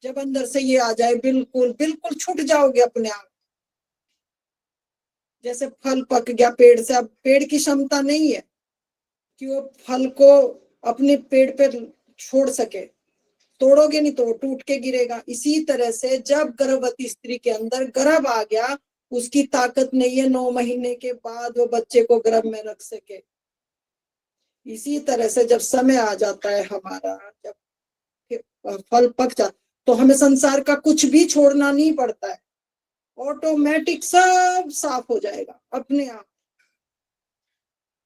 जब अंदर से ये आ जाए बिल्कुल बिल्कुल छूट जाओगे अपने आप। जैसे फल पक गया पेड़ से, अब पेड़ की क्षमता नहीं है कि वो फल को अपने पेड़ पे छोड़ सके, तोड़ोगे नहीं तो टूट के गिरेगा। इसी तरह से जब गर्भवती स्त्री के अंदर गर्भ आ गया, उसकी ताकत नहीं है 9 महीने के बाद वो बच्चे को गर्भ में रख सके। इसी तरह से जब समय आ जाता है हमारा, जब फल पक जाता, तो हमें संसार का कुछ भी छोड़ना नहीं पड़ता है, ऑटोमेटिक सब साफ हो जाएगा अपने आप।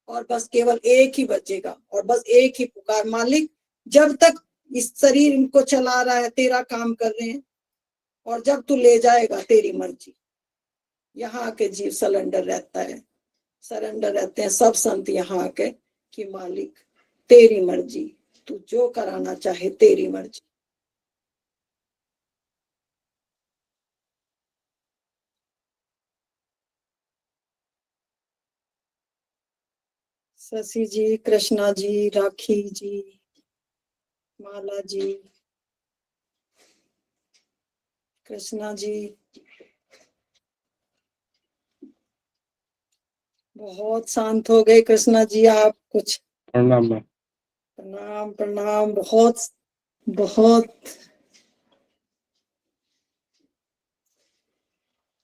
और बस केवल एक ही बचेगा, और बस एक ही पुकार, मालिक जब तक इस शरीर इनको चला रहा है तेरा काम कर रहे हैं, और जब तू ले जाएगा तेरी मर्जी। यहाँ आके जीव सरेंडर रहता है, सरेंडर रहते हैं सब संत यहाँ आके कि मालिक तेरी मर्जी, तू जो कराना चाहे तेरी मर्जी। शशि जी, कृष्णा जी, राखी जी, माला जी, कृष्णा जी, बहुत शांत हो गए कृष्णा जी आप। कुछ प्रणाम। प्रणाम प्रणाम, बहुत बहुत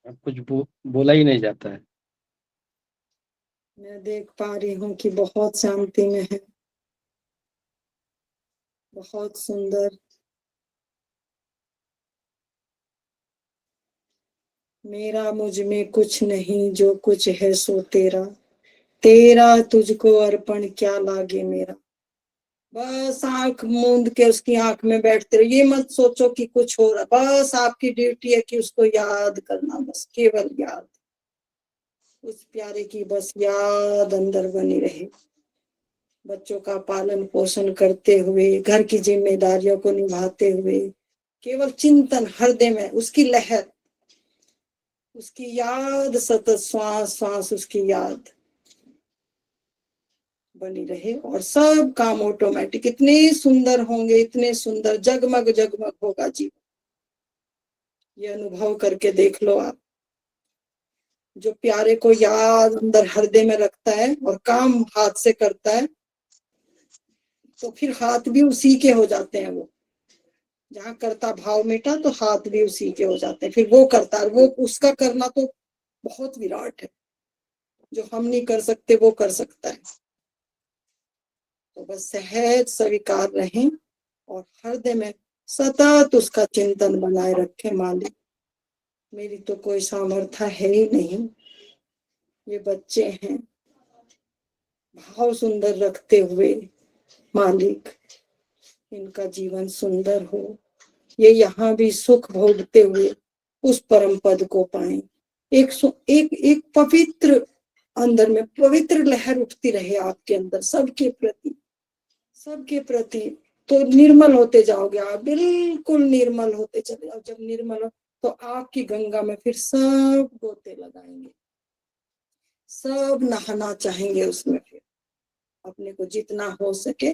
अब कुछ बोला ही नहीं जाता है। मैं देख पा रही हूँ कि बहुत शांति में है, बहुत सुंदर। मेरा मुझ में कुछ नहीं, जो कुछ है सो तेरा, तेरा तुझको अर्पण क्या लागे मेरा। बस आंख मूंद के उसकी आंख में बैठते रहो, ये मत सोचो कि कुछ हो रहा, बस आपकी ड्यूटी है कि उसको याद करना, बस केवल याद, उस प्यारे की बस याद अंदर बनी रहे। बच्चों का पालन पोषण करते हुए, घर की जिम्मेदारियों को निभाते हुए, केवल चिंतन हृदय में उसकी लहर, उसकी याद, सतत श्वास श्वास उसकी याद बनी रहे, और सब काम ऑटोमेटिक इतने सुंदर होंगे, इतने सुंदर, जगमग जगमग होगा जीवन। ये अनुभव करके देख लो आप। जो प्यारे को याद अंदर हृदय में रखता है और काम हाथ से करता है, तो फिर हाथ भी उसी के हो जाते हैं। वो जहाँ करता भाव मिटा तो हाथ भी उसी के हो जाते हैं, फिर वो करता है। वो उसका करना तो बहुत विराट है, जो हम नहीं कर सकते वो कर सकता है। तो बस सहज स्वीकार रहें और हृदय में सतत उसका चिंतन बनाए रखें, मालिक मेरी तो कोई सामर्थ्य है ही नहीं, ये बच्चे हैं, भाव सुंदर रखते हुए मालिक इनका जीवन सुंदर हो, ये यहाँ भी सुख भोगते हुए उस परम पद को पाएं। एक पवित्र अंदर में पवित्र लहर उठती रहे आपके अंदर, सबके प्रति, सबके प्रति। तो निर्मल होते जाओगे आप, बिल्कुल निर्मल होते चले जाओ। जब निर्मल हो तो आपकी गंगा में फिर सब गोते लगाएंगे, सब नहाना चाहेंगे उसमें। फिर अपने को जितना हो सके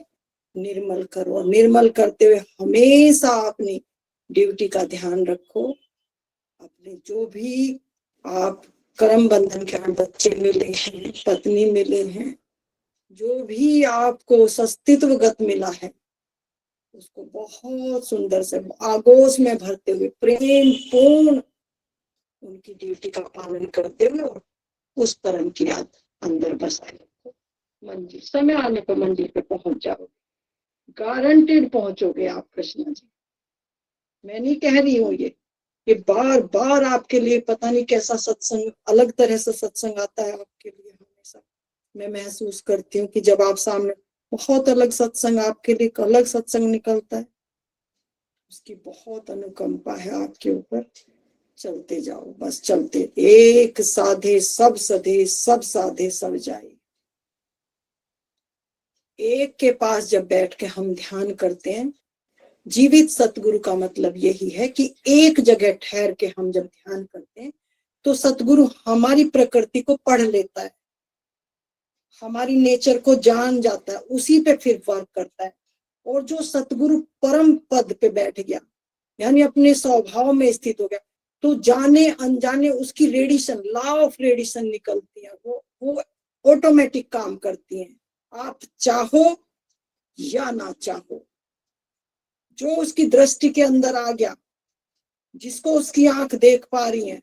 निर्मल करो, और निर्मल करते हुए हमेशा अपनी ड्यूटी का ध्यान रखो। अपने जो भी आप कर्म बंधन के बच्चे मिले हैं, पत्नी मिले हैं, जो भी आपको अस्तित्वगत मिला है, उसको बहुत सुंदर से आगोश में भरते हुए प्रेम पूर्ण उनकी ड्यूटी का पालन करते हुए और उस परम की याद अंदर बसाए रखो। मंदिर समय आने पर मंदिर पे पहुंच जाओगे, गारंटेड पहुंचोगे आप कृष्णा जी। मैं नहीं कह रही हूँ ये बार बार आपके लिए पता नहीं कैसा सत्संग, अलग तरह से सत्संग आता है आपके लिए। हमेशा मैं महसूस करती हूँ कि जब आप सामने बहुत अलग सत्संग, आपके लिए अलग सत्संग निकलता है, उसकी बहुत अनुकंपा है आपके ऊपर। चलते जाओ, बस चलते, एक साधे सब सधे, सब साधे सब जाए। एक के पास जब बैठ के हम ध्यान करते हैं, जीवित सतगुरु का मतलब यही है कि एक जगह ठहर के हम जब ध्यान करते हैं तो सतगुरु हमारी प्रकृति को पढ़ लेता है, हमारी नेचर को जान जाता है, उसी पे फिर वर्क करता है। और जो सतगुरु परम पद पे बैठ गया, यानी अपने स्वभाव में स्थित हो गया, तो जाने अनजाने उसकी रेडिएशन, लॉ ऑफ रेडिएशन निकलती है, वो ऑटोमेटिक काम करती हैं। आप चाहो या ना चाहो, जो उसकी दृष्टि के अंदर आ गया, जिसको उसकी आंख देख पा रही है,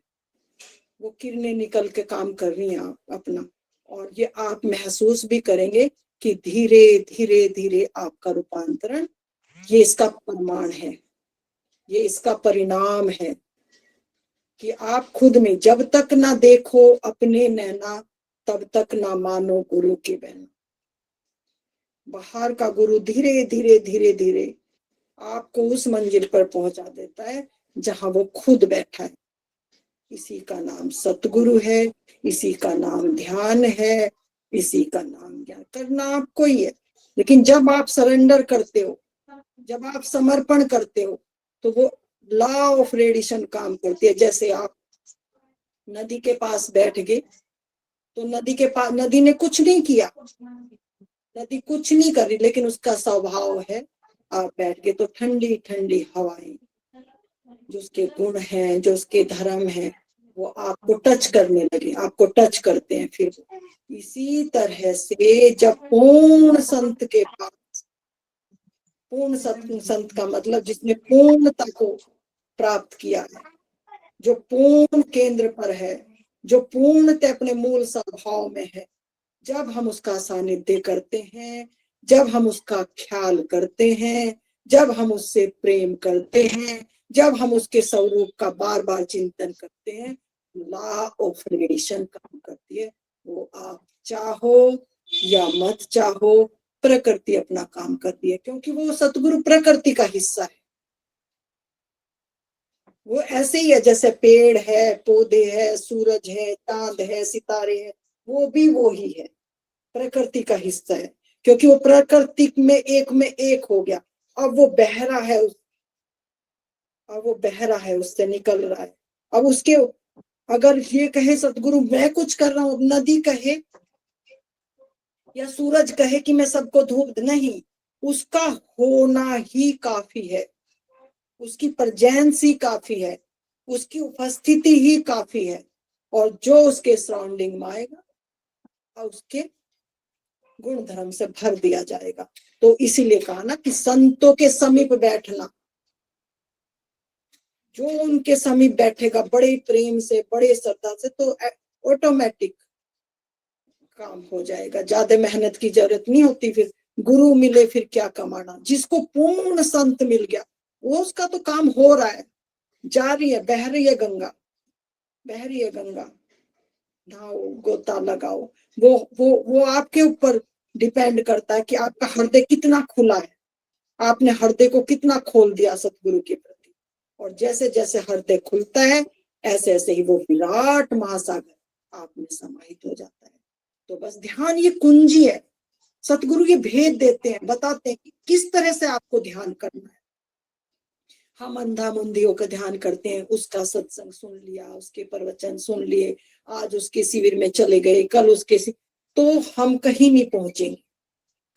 वो किरणें निकल के काम कर रही हैं अपना। और ये आप महसूस भी करेंगे कि धीरे धीरे धीरे आपका रूपांतरण, ये इसका प्रमाण है, ये इसका परिणाम है कि आप खुद में जब तक ना देखो अपने नैना, तब तक ना मानो गुरु की बहना। बाहर का गुरु धीरे धीरे धीरे धीरे आपको उस मंजिल पर पहुंचा देता है जहां वो खुद बैठा है। इसी का नाम सतगुरु है, इसी का नाम ध्यान है, इसी का नाम ज्ञान। करना आपको ही है, लेकिन जब आप सरेंडर करते हो, जब आप समर्पण करते हो, तो वो लॉ ऑफ रेडिएशन काम करती है। जैसे आप नदी के पास बैठ गए, तो नदी के पास, नदी ने कुछ नहीं किया, नदी कुछ नहीं कर रही, लेकिन उसका स्वभाव है, आप बैठ गए तो ठंडी ठंडी हवाएं, जो उसके गुण हैं, जो उसके धर्म हैं, वो आपको टच करने लगे, आपको टच करते हैं। फिर इसी तरह से जब पूर्ण संत के पास, पूर्ण संत का मतलब जिसने पूर्णता को प्राप्त किया है, जो पूर्ण केंद्र पर है, जो पूर्णतः अपने मूल स्वभाव में है, जब हम उसका सानिध्य करते हैं, जब हम उसका ख्याल करते हैं, जब हम उससे प्रेम करते हैं, जब हम उसके स्वरूप का बार बार चिंतन करते हैं, लॉ ऑफ रेडिएशन काम करती है। वो आप चाहो या मत चाहो, प्रकृति अपना काम करती है, क्योंकि वो सतगुरु प्रकृति का हिस्सा है। वो ऐसे ही है जैसे पेड़ है, पौधे है, सूरज है, चांद है, सितारे हैं, वो भी वो ही है, प्रकृति का हिस्सा है। क्योंकि वो प्रकृति में एक हो गया, अब वो बह रहा है, अब वो बह रहा है, उससे निकल रहा है। अब उसके, अगर ये कहे सतगुरु मैं कुछ कर रहा हूं, नदी कहे या सूरज कहे कि मैं सबको धूप, नहीं, उसका होना ही काफी है, उसकी प्रेजेंस ही काफी है, उसकी उपस्थिति ही काफी है। और जो उसके सराउंडिंग में आएगा, उसके गुण धर्म से भर दिया जाएगा। तो इसीलिए कहा ना कि संतों के समीप बैठना, जो उनके समीप बैठेगा बड़े प्रेम से, बड़े श्रद्धा से, तो ऑटोमेटिक काम हो जाएगा, ज्यादा मेहनत की जरूरत नहीं होती। फिर गुरु मिले फिर क्या कमाना, जिसको पूर्ण संत मिल गया, वो उसका तो काम हो रहा है, जा रही है, बह रही है गंगा, बह रही है गंगा, नहाओ, गोता लगाओ। वो आपके ऊपर डिपेंड करता है कि आपका हृदय कितना खुला है, आपने हृदय को कितना खोल दिया सतगुरु के प्रति। और जैसे जैसे हृदय खुलता है, ऐसे ऐसे ही वो विराट महासागर आप में समाहित हो जाता है। तो बस ध्यान ये कुंजी है, सतगुरु ये भेद देते हैं, बताते हैं कि किस तरह से आपको ध्यान करना है। हम अंधा मुंदियों का ध्यान करते हैं, उसका सत्संग सुन लिया, उसके प्रवचन सुन लिए, आज उसके शिविर में चले गए, कल उसके तो हम कहीं नहीं पहुंचेंगे,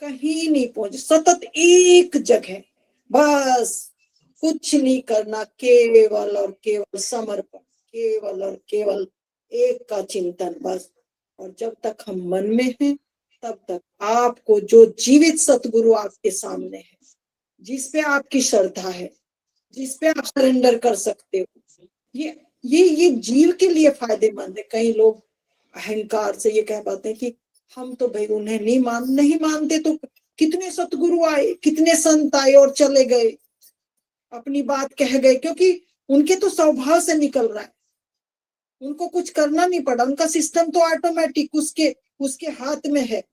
कहीं नहीं पहुंचे। सतत एक जगह, बस कुछ नहीं करना, केवल और केवल समर्पण, केवल और केवल एक का चिंतन बस। और जब तक हम मन में हैं तब तक आपको जो जीवित सतगुरु आपके सामने है, जिस पे आपकी श्रद्धा है, जिस पे आप सरेंडर कर सकते हो, ये जीव के लिए फायदेमंद है। कई लोग अहंकार से ये कह पाते हैं कि हम तो भाई उन्हें नहीं मानते, तो कितने सतगुरु आए, कितने संत आए और चले गए, अपनी बात कह गए, क्योंकि उनके तो स्वभाव से निकल रहा है, उनको कुछ करना नहीं पड़ा, उनका सिस्टम तो ऑटोमेटिक उसके हाथ में है,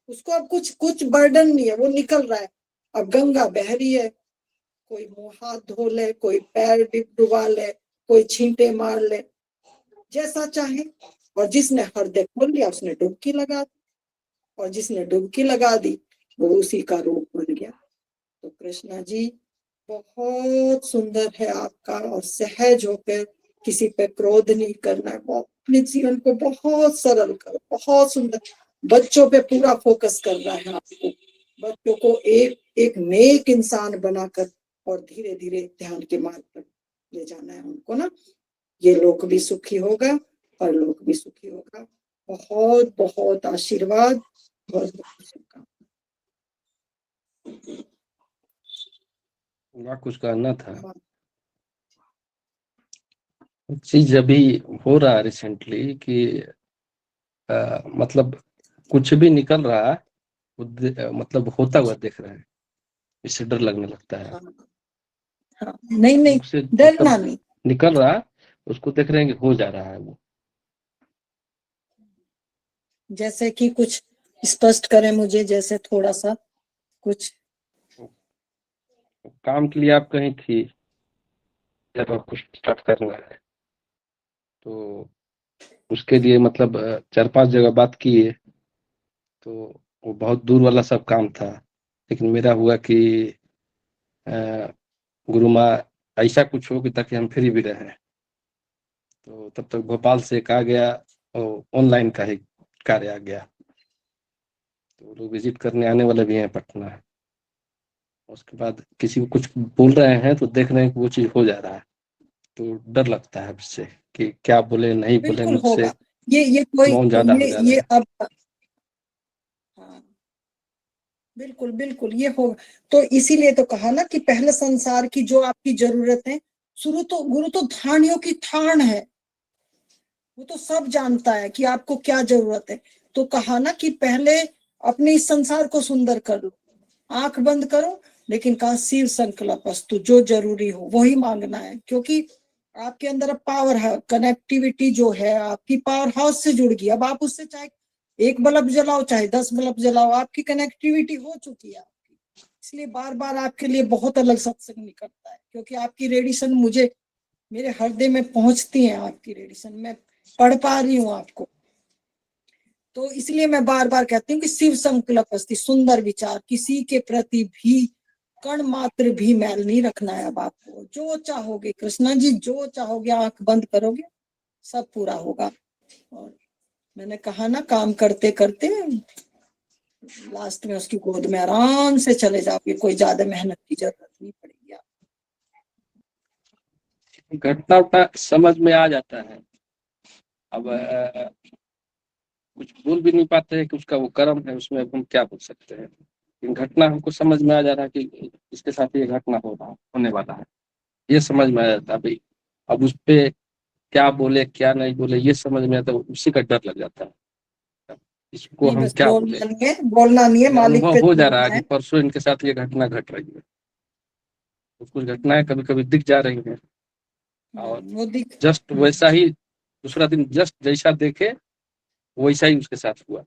उसको अब कुछ बर्डन नहीं है, वो निकल रहा है। अब गंगा बह रही है, कोई मुंह हाथ धो ले, कोई पैर डुबा ले, कोई छींटे मार ले, जैसा चाहे। और जिसने हृदय खोल लिया उसने डुबकी लगा दी, और जिसने डुबकी लगा दी वो उसी का रूप बन गया। तो कृष्णा जी बहुत सुंदर है आपका, और सहज होकर किसी पे क्रोध नहीं करना है, अपने जीवन को बहुत सरल करो, बहुत सुंदर। बच्चों पे पूरा फोकस करना है आपको, बच्चों को एक नेक इंसान बनाकर और धीरे धीरे ध्यान के मार्ग पर ले जाना है उनको ना। ये लोक भी सुखी होगा, परलोक भी सुखी होगा। बहुत बहुत आशीर्वाद, बहुत बहुत शुभकामनाएं। कुछ कहना था। चीज अभी हो रहा है रिसेंटली कि मतलब कुछ भी निकल रहा है, मतलब होता हुआ देख रहे हैं, इससे डर लगने लगता है। हाँ, नहीं उससे डरना मतलब नहीं, निकल रहा है, उसको देख रहे हैं कि हो जा रहा है वो। जैसे कि कुछ स्पष्ट करें मुझे, जैसे थोड़ा सा कुछ। काम के लिए आप कहीं थी, जब आप कुछ स्टार्ट करना है तो उसके लिए मतलब 4-5 जगह बात किए, तो वो बहुत दूर वाला सब काम था। लेकिन मेरा हुआ कि गुरु माँ ऐसा कुछ हो कि ताकि हम फ्री भी रहें। तो तब तक भोपाल से एक आ गया और ऑनलाइन का ही कार्य आ गया, तो लोग विजिट करने आने वाले भी हैं पटना। उसके बाद किसी को कुछ बोल रहे हैं तो देख रहे हैं कि वो चीज हो जा रहा है, तो डर लगता है उससे कि क्या बोले नहीं बोले, बिल्कुल मुझसे होगा, ये कोई मौन ज्यादा हो जा रहा ये है। अब, हाँ बिल्कुल बिल्कुल ये होगा। तो इसीलिए तो कहा ना कि पहले संसार की जो आपकी जरूरत है, गुरु तो धानियों की ठान है, वो तो सब जानता है कि आपको क्या जरूरत है। तो कहा ना कि पहले अपने इस संसार को सुंदर कर लो, आंख बंद करो, लेकिन कहा शिव संकल्प वस्तु, जो जरूरी हो वही मांगना है, क्योंकि आपके अंदर अब पावर है, कनेक्टिविटी जो है आपकी पावर हाउस से जुड़ गई। अब आप उससे चाहे एक बल्ब जलाओ चाहे 10 बल्ब जलाओ, आपकी कनेक्टिविटी हो चुकी है आपकी। इसलिए बार बार आपके लिए बहुत अलग सत्संग निकलता है, क्योंकि आपकी रेडिएशन मुझे मेरे हृदय में पहुंचती है, आपकी रेडिएशन मैं पढ़ पा रही हूँ आपको। तो इसलिए मैं बार बार कहती हूँ कि शिव संकल्प अस्ति, सुंदर विचार, किसी के प्रति भी कण मात्र भी मैल नहीं रखना है। अब आपको जो चाहोगे कृष्णा जी, जो चाहोगे, आंख बंद करोगे सब पूरा होगा। और मैंने कहा ना, काम करते करते लास्ट में उसकी गोद में आराम से चले जाओगे, कोई ज्यादा मेहनत की जरूरत नहीं पड़ेगी। घटना उठना समझ में आ जाता है। अब कुछ बोल भी नहीं पाते हैं कि उसका वो कर्म है, उसमें अब हम क्या बोल सकते हैं। लेकिन घटना हमको समझ में आ जा रहा है कि इसके साथ ये घटना होने वाला है, ये समझ में आ जाता है भाई। अब उस पे क्या बोले क्या नहीं बोले ये समझ में आता है, उसी का डर लग जाता है, इसको नहीं, हम बस क्या बोले। बोलना नहीं है, मालिक अनुभव पे हो जा रहा है छोड़ना कि है। परसों इनके साथ ये घटना घट रही है, तो कुछ घटनाएं कभी कभी दिख जा रही हैं, और वो दिख जस्ट वैसा ही दूसरा दिन जस्ट जैसा देखे वैसा ही उसके साथ हुआ।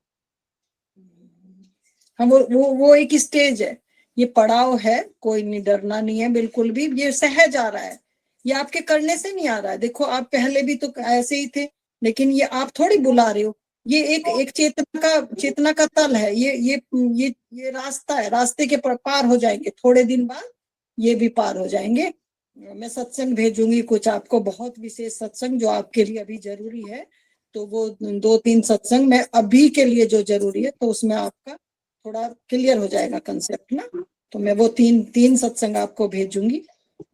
हम वो एक स्टेज है, ये पड़ाव है, कोई नहीं, डरना नहीं है बिल्कुल भी, ये सहज आ रहा है, ये आपके करने से नहीं आ रहा है। देखो आप पहले भी तो ऐसे ही थे, लेकिन ये आप थोड़ी बुला रहे हो, ये एक चेतना का तल है, ये रास्ता है, रास्ते के पार हो जाएंगे, थोड़े दिन बाद ये भी पार हो जाएंगे। मैं सत्संग भेजूंगी कुछ आपको, बहुत विशेष सत्संग जो आपके लिए अभी जरूरी है। तो वो 2-3 सत्संग मैं अभी के लिए जो जरूरी है, तो उसमें आपका थोड़ा क्लियर हो जाएगा कंसेप्ट ना। तो मैं वो तीन सत्संग आपको भेजूंगी,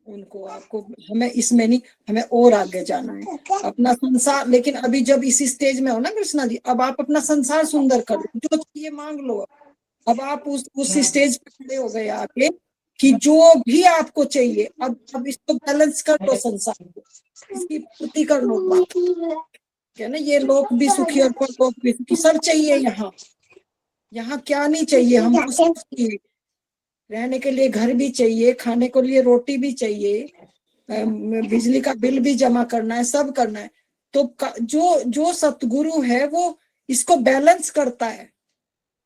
उनको आपको, हमें इसमें नहीं, हमें और आगे जाना है अपना संसार। लेकिन अभी जब इसी स्टेज में हो ना कृष्णा जी, अब आप अपना संसार सुंदर कर लो, जो चाहिए मांग लो। अब आप उस स्टेज पे खड़े हो गए आके कि जो भी आपको चाहिए, अब इसको बैलेंस कर लो, संसार को इसकी पूर्ति कर लो बात, क्या ना, ये लोग भी सुखी और परलोक भी सुखी, सब चाहिए यहाँ। यहाँ क्या नहीं चाहिए, हमको सब चाहिए। रहने के लिए घर भी चाहिए, खाने के लिए रोटी भी चाहिए, बिजली का बिल भी जमा करना है, सब करना है। तो जो जो सतगुरु है वो इसको बैलेंस करता है।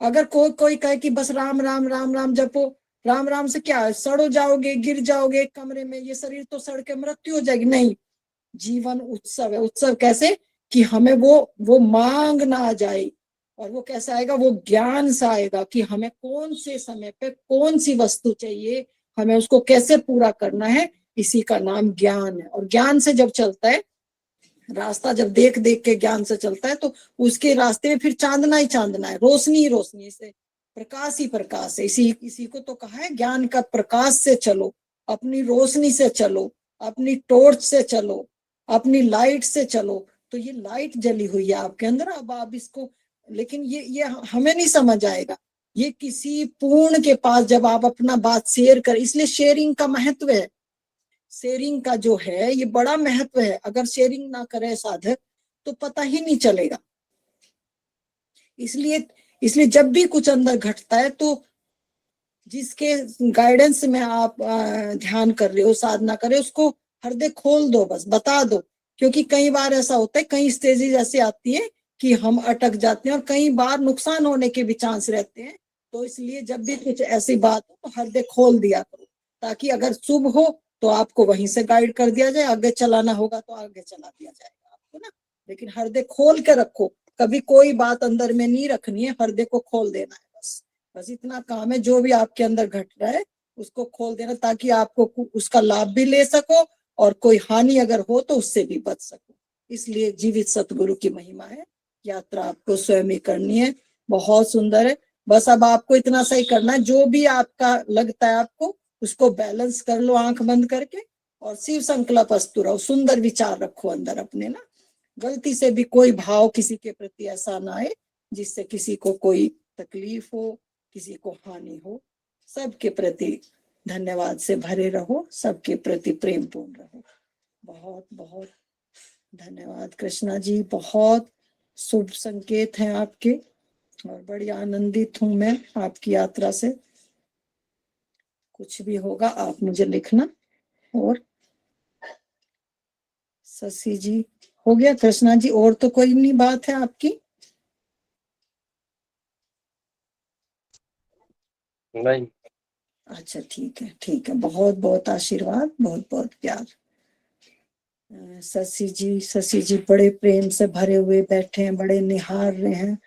अगर कोई कहे कि बस राम राम राम राम जपो, राम राम से क्या है, सड़ो जाओगे, गिर जाओगे एक कमरे में, ये शरीर तो सड़ के मृत्यु हो जाएगी। नहीं, जीवन उत्सव है। उत्सव कैसे कि हमें वो मांग ना आ जाए, और वो कैसा आएगा, वो ज्ञान सा आएगा कि हमें कौन से समय पे कौन सी वस्तु चाहिए, हमें उसको कैसे पूरा करना है। इसी का नाम ज्ञान है। और ज्ञान से जब चलता है रास्ता, जब देख देख के ज्ञान से चलता है, तो उसके रास्ते में फिर चांदना ही चांदना है, रोशनी ही रोशनी से, प्रकाश ही प्रकाश है। इसी को तो कहा है, ज्ञान का प्रकाश से चलो, अपनी रोशनी से चलो, अपनी टॉर्च से चलो, अपनी लाइट से चलो। तो ये लाइट जली हुई है आपके अंदर, अब आप इसको, लेकिन ये हमें नहीं समझ आएगा। ये किसी पूर्ण के पास जब आप अपना बात शेयर कर, इसलिए शेयरिंग का महत्व है। शेयरिंग का जो है ये बड़ा महत्व है। अगर शेयरिंग ना करे साधक तो पता ही नहीं चलेगा। इसलिए जब भी कुछ अंदर घटता है, तो जिसके गाइडेंस में आप ध्यान कर रहे हो, साधना कर रहे हो, उसको हृदय खोल दो, बस बता दो। क्योंकि कई बार ऐसा होता है, कई स्टेजेस ऐसे आती है कि हम अटक जाते हैं, और कई बार नुकसान होने के भी चांस रहते हैं। तो इसलिए जब भी कुछ ऐसी बात हो तो हृदय खोल दिया करो, ताकि अगर शुभ हो तो आपको वहीं से गाइड कर दिया जाए, आगे चलाना होगा तो आगे चला दिया जाएगा आपको ना। लेकिन हृदय खोल के रखो, कभी कोई बात अंदर में नहीं रखनी है, हृदय को खोल देना है बस इतना काम है। जो भी आपके अंदर घट रहा है उसको खोल देना, ताकि आपको उसका लाभ भी ले सको, और कोई हानि अगर हो तो उससे भी बच सको। इसलिए जीवित सतगुरु की महिमा है, यात्रा आपको स्वयं ही करनी है। बहुत सुंदर है। बस अब आपको इतना सही करना है, जो भी आपका लगता है आपको, उसको बैलेंस कर लो आंख बंद करके, और शिव संकल्प अस्तु रहो, सुंदर विचार रखो अंदर अपने ना। गलती से भी कोई भाव किसी के प्रति ऐसा ना आए जिससे किसी को कोई तकलीफ हो, किसी को हानि हो। सबके प्रति धन्यवाद से भरे रहो, सबके प्रति प्रेम पूर्ण रहो। बहुत बहुत धन्यवाद कृष्णा जी, बहुत शुभ संकेत हैं आपके, और बड़ी आनंदित हूं मैं आपकी यात्रा से। कुछ भी होगा आप मुझे लिखना। और शशि जी हो गया कृष्णा जी, और तो कोई नहीं बात है आपकी? नहीं। अच्छा ठीक है, ठीक है। बहुत बहुत आशीर्वाद, बहुत बहुत प्यार। शशि जी बड़े प्रेम से भरे हुए बैठे हैं, बड़े निहार रहे हैं,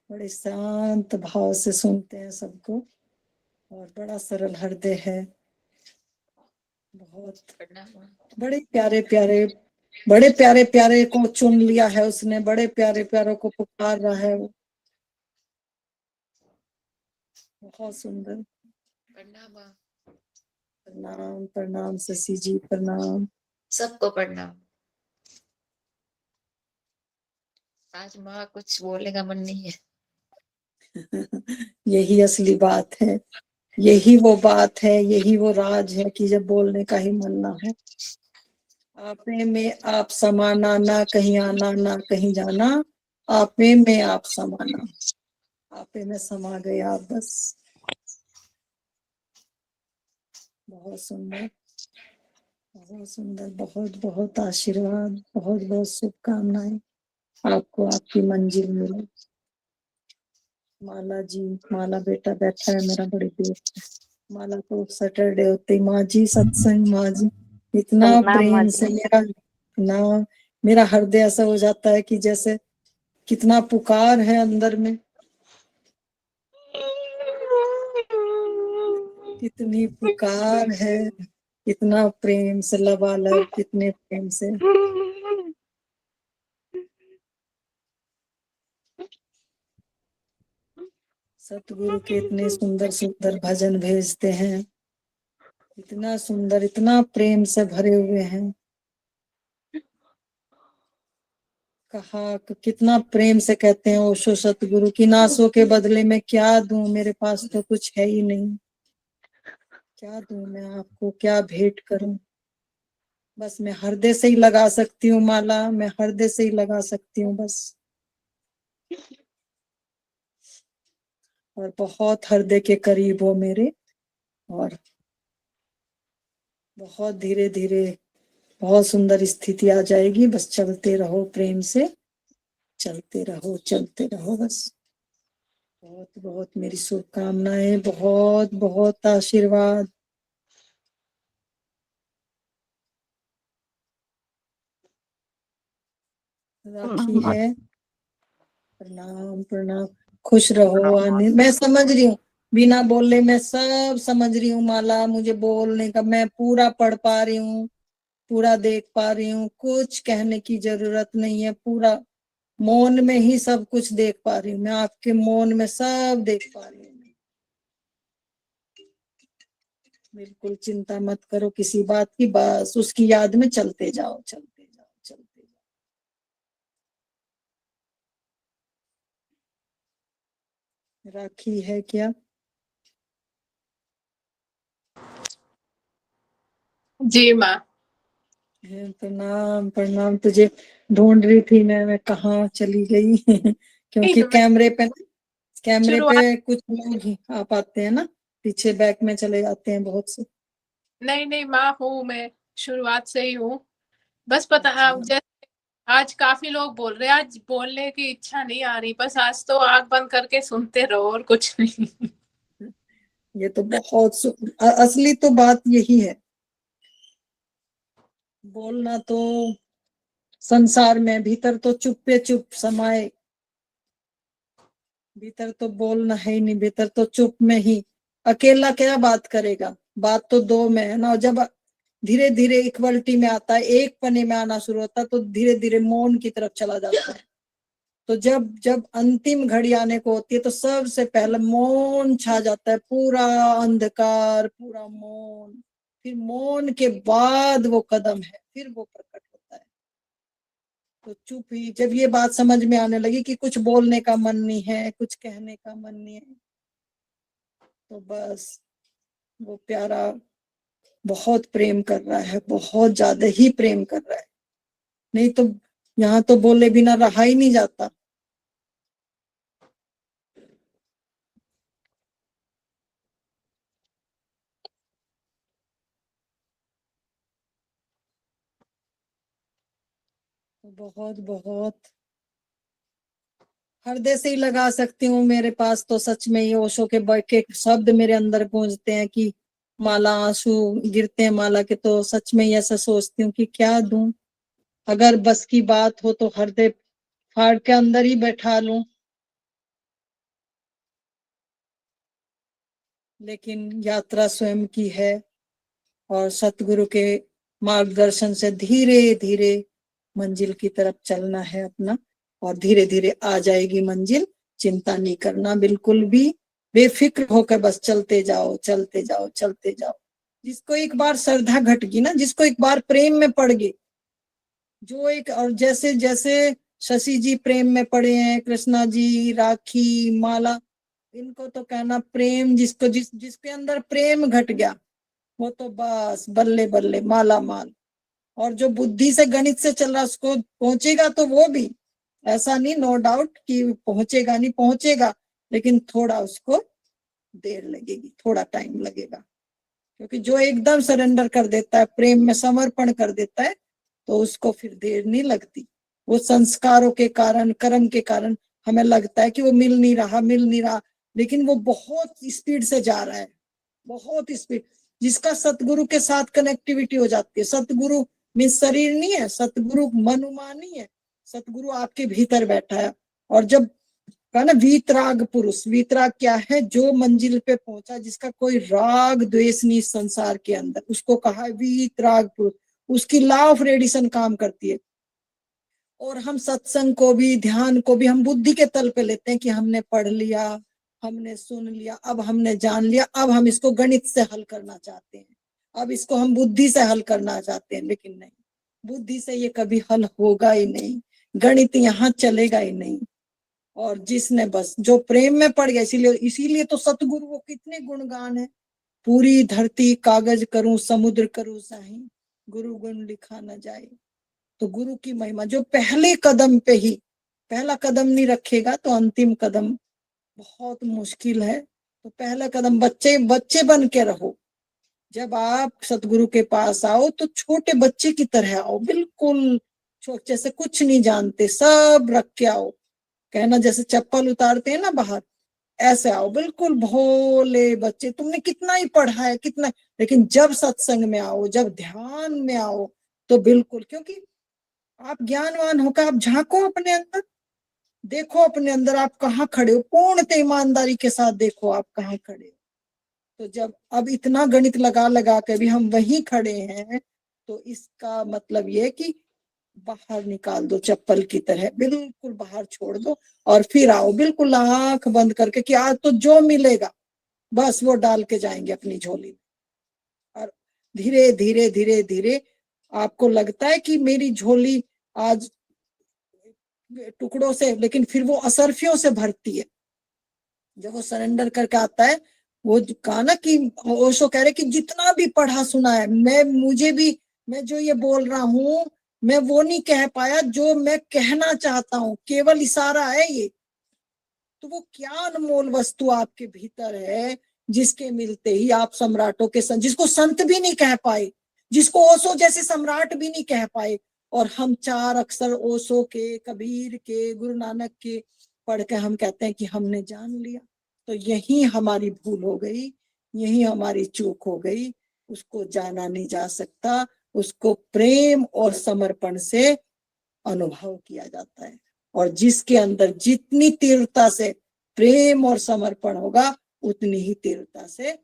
बड़े शांत भाव से सुनते हैं सबको, और बड़ा सरल हृदय है। बहुत बड़े प्यारे प्यारे, बड़े प्यारे प्यारे को चुन लिया है उसने, बड़े प्यारे प्यारों को पुकार रहा है वो। बहुत सुंदर। प्रणाम प्रणाम शशि जी, प्रणाम। सबको प्रणाम। आज माँ कुछ बोलने का मन नहीं है। यही असली बात है, यही वो बात है, यही वो राज है कि जब बोलने का ही मन ना हो। आपे में आप समाना, ना कहीं आना ना कहीं जाना, आपे में आप समाना, आपे में समा गए आप बस। बहुत सुंदर, बहुत सुंदर। बहुत बहुत आशीर्वाद, बहुत बहुत शुभकामनाएं आपको, आपकी मंजिल मिले। माला जी, माला बेटा बैठा है मेरा बड़ी देर से। माला तो सैटरडे होते ही माँ जी सत्संग, माँ जी इतना प्रेम से मेरा हृदय ऐसा हो जाता है कि जैसे कितना पुकार है अंदर में, कितनी पुकार है। इतना प्रेम से लबालब, कितने प्रेम से। सतगुरु के इतने सुंदर सुंदर भजन भेजते हैं, इतना सुंदर, इतना प्रेम से भरे हुए हैं। कहा कितना प्रेम से कहते हैं ओशो सतगुरु की, नासों के बदले में क्या दूं, मेरे पास तो कुछ है ही नहीं, क्या दूं मैं आपको, क्या भेंट करूं। बस मैं हृदय से ही लगा सकती हूँ माला, मैं हृदय से ही लगा सकती हूँ बस। और बहुत हृदय के करीब हो मेरे, और बहुत धीरे धीरे बहुत सुंदर स्थिति आ जाएगी। बस चलते रहो प्रेम से, चलते रहो, चलते रहो बस। बहुत बहुत मेरी शुभकामनाएं, बहुत बहुत आशीर्वाद। राखी है, प्रणाम प्रणाम, खुश रहो। आने मैं समझ रही हूँ, बिना बोले मैं सब समझ रही हूँ माला, मुझे बोलने का, मैं पूरा पढ़ पा रही हूँ, पूरा देख पा रही हूँ, कुछ कहने की जरूरत नहीं है, पूरा मौन में ही सब कुछ देख पा रही हूँ मैं, आपके मौन में सब देख पा रही हूँ। बिल्कुल चिंता मत करो किसी बात की, बस उसकी याद में चलते जाओ, चलते जाओ, चलते जाओ। राखी है क्या? जी माँ। प्रणाम प्रणाम, तुझे ढूंढ रही थी मैं कहाँ चली गई क्योंकि तो मैं कैमरे शुरुआत पे कुछ लोग ही आ पाते हैं ना, पीछे बैक में चले जाते हैं बहुत से। नहीं नहीं माँ हूँ मैं, शुरुआत से ही हूँ। बस पता अच्छा, जैसे आज काफी लोग बोल रहे हैं, आज बोलने की इच्छा नहीं आ रही, बस आज तो आंख बंद करके सुनते रहो और कुछ नहीं। ये तो बहुत असली तो बात यही है, बोलना तो संसार में, भीतर तो चुप पे चुप समाये, भीतर तो बोलना है ही नहीं, भीतर तो चुप में ही, अकेला क्या बात करेगा, बात तो दो में है ना। और जब धीरे धीरे इक्वलिटी में आता है, एक पने में आना शुरू होता है, तो धीरे धीरे मौन की तरफ चला जाता है। तो जब जब अंतिम घड़ी आने को होती है, तो सबसे पहले मौन छा जाता है, पूरा अंधकार, पूरा मौन, फिर मौन के बाद वो कदम है, फिर वो प्रकट होता है। तो चुप ही, जब ये बात समझ में आने लगी कि कुछ बोलने का मन नहीं है, कुछ कहने का मन नहीं है, तो बस वो प्यारा बहुत प्रेम कर रहा है, बहुत ज्यादा ही प्रेम कर रहा है, नहीं तो यहाँ तो बोले बिना रहा ही नहीं जाता। बहुत बहुत हृदय से ही लगा सकती हूँ, मेरे पास तो सच में ये ओशो के शब्द मेरे अंदर गूंजते हैं कि माला, आंसू गिरते हैं माला के, तो सच में ही ऐसा सोचती हूँ कि क्या दूं, अगर बस की बात हो तो हृदय फाड़ के अंदर ही बैठा लूं, लेकिन यात्रा स्वयं की है, और सतगुरु के मार्गदर्शन से धीरे धीरे मंजिल की तरफ चलना है अपना, और धीरे धीरे आ जाएगी मंजिल, चिंता नहीं करना बिल्कुल भी, बेफिक्र होकर बस चलते जाओ, चलते जाओ, चलते जाओ। जिसको एक बार श्रद्धा घट गई ना, जिसको एक बार प्रेम में पड़ गई, जो एक, और जैसे जैसे शशि जी प्रेम में पड़े हैं, कृष्णा जी, राखी, माला, इनको तो कहना प्रेम, जिसको जिसके अंदर प्रेम घट गया, वो तो बस बल्ले बल्ले माला माल। और जो बुद्धि से गणित से चल रहा उसको पहुंचेगा, तो वो भी ऐसा नहीं, नो डाउट कि पहुंचेगा, नहीं पहुंचेगा, लेकिन थोड़ा उसको देर लगेगी, थोड़ा टाइम लगेगा, क्योंकि जो एकदम सरेंडर कर देता है, प्रेम में समर्पण कर देता है, तो उसको फिर देर नहीं लगती। वो संस्कारों के कारण, कर्म के कारण हमें लगता है कि वो मिल नहीं रहा, मिल नहीं रहा, लेकिन वो बहुत स्पीड से जा रहा है, बहुत स्पीड। जिसका सतगुरु के साथ कनेक्टिविटी हो जाती है, सतगुरु में शरीर नहीं है, सतगुरु मनुमा नहीं है, सतगुरु आपके भीतर बैठा है, और जब कहा ना वीतराग पुरुष। वीतराग क्या है? जो मंजिल पे पहुंचा, जिसका कोई राग द्वेष नहीं संसार के अंदर, उसको कहा है वीतराग पुरुष। उसकी लॉ ऑफ रेडिएशन काम करती है। और हम सत्संग को भी, ध्यान को भी हम बुद्धि के तल पे लेते हैं कि हमने पढ़ लिया, हमने सुन लिया, अब हमने जान लिया, अब हम इसको गणित से हल करना चाहते हैं, अब इसको हम बुद्धि से हल करना चाहते हैं। लेकिन नहीं, बुद्धि से ये कभी हल होगा ही नहीं, गणित यहाँ चलेगा ही नहीं। और जिसने बस जो प्रेम में पड़ गया, इसीलिए तो सतगुरु वो कितने गुणगान है। पूरी धरती कागज करूं, समुद्र करूं साही, गुरु गुण लिखा न जाए। तो गुरु की महिमा, जो पहले कदम पे ही पहला कदम नहीं रखेगा तो अंतिम कदम बहुत मुश्किल है। तो पहला कदम बच्चे बन के रहो। जब आप सतगुरु के पास आओ तो छोटे बच्चे की तरह आओ, बिल्कुल जैसे कुछ नहीं जानते, सब रख के आओ। कहना जैसे चप्पल उतारते हैं ना बाहर, ऐसे आओ, बिल्कुल भोले बच्चे। तुमने कितना ही पढ़ा है, कितना, लेकिन जब सत्संग में आओ, जब ध्यान में आओ, तो बिल्कुल, क्योंकि आप ज्ञानवान होकर आप झांको अपने अंदर, देखो अपने अंदर आप कहाँ खड़े हो, पूर्णतः ईमानदारी के साथ देखो आप कहाँ खड़े हो। तो जब अब इतना गणित लगा लगा के भी हम वहीं खड़े हैं, तो इसका मतलब ये कि बाहर निकाल दो चप्पल की तरह, बिल्कुल बाहर छोड़ दो और फिर आओ, बिल्कुल आंख बंद करके कि आज तो जो मिलेगा बस वो डाल के जाएंगे अपनी झोली में। और धीरे धीरे धीरे धीरे आपको लगता है कि मेरी झोली आज टुकड़ों से, लेकिन फिर वो असरफियों से भरती है। जब वो सरेंडर करके आता है, वो कहा ना कि ओशो कह रहे कि जितना भी पढ़ा सुना है, मैं जो ये बोल रहा हूँ, मैं वो नहीं कह पाया जो मैं कहना चाहता हूँ, केवल इशारा है ये। तो वो क्या अनमोल वस्तु आपके भीतर है, जिसके मिलते ही आप सम्राटों के जिसको संत भी नहीं कह पाए, जिसको ओशो जैसे सम्राट भी नहीं कह पाए, और हम 4 अक्षर ओशो के, कबीर के, गुरु नानक के पढ़ के हम कहते हैं कि हमने जान लिया। तो यही हमारी भूल हो गई, यही हमारी चूक हो गई। उसको जाना नहीं जा सकता, उसको प्रेम और समर्पण से अनुभव किया जाता है। और जिसके अंदर जितनी तीव्रता से प्रेम और समर्पण होगा, उतनी ही तीव्रता से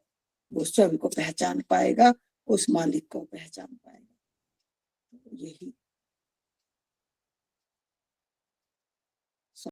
वो स्वयं को पहचान पाएगा, उस मालिक को पहचान पाएगा। यही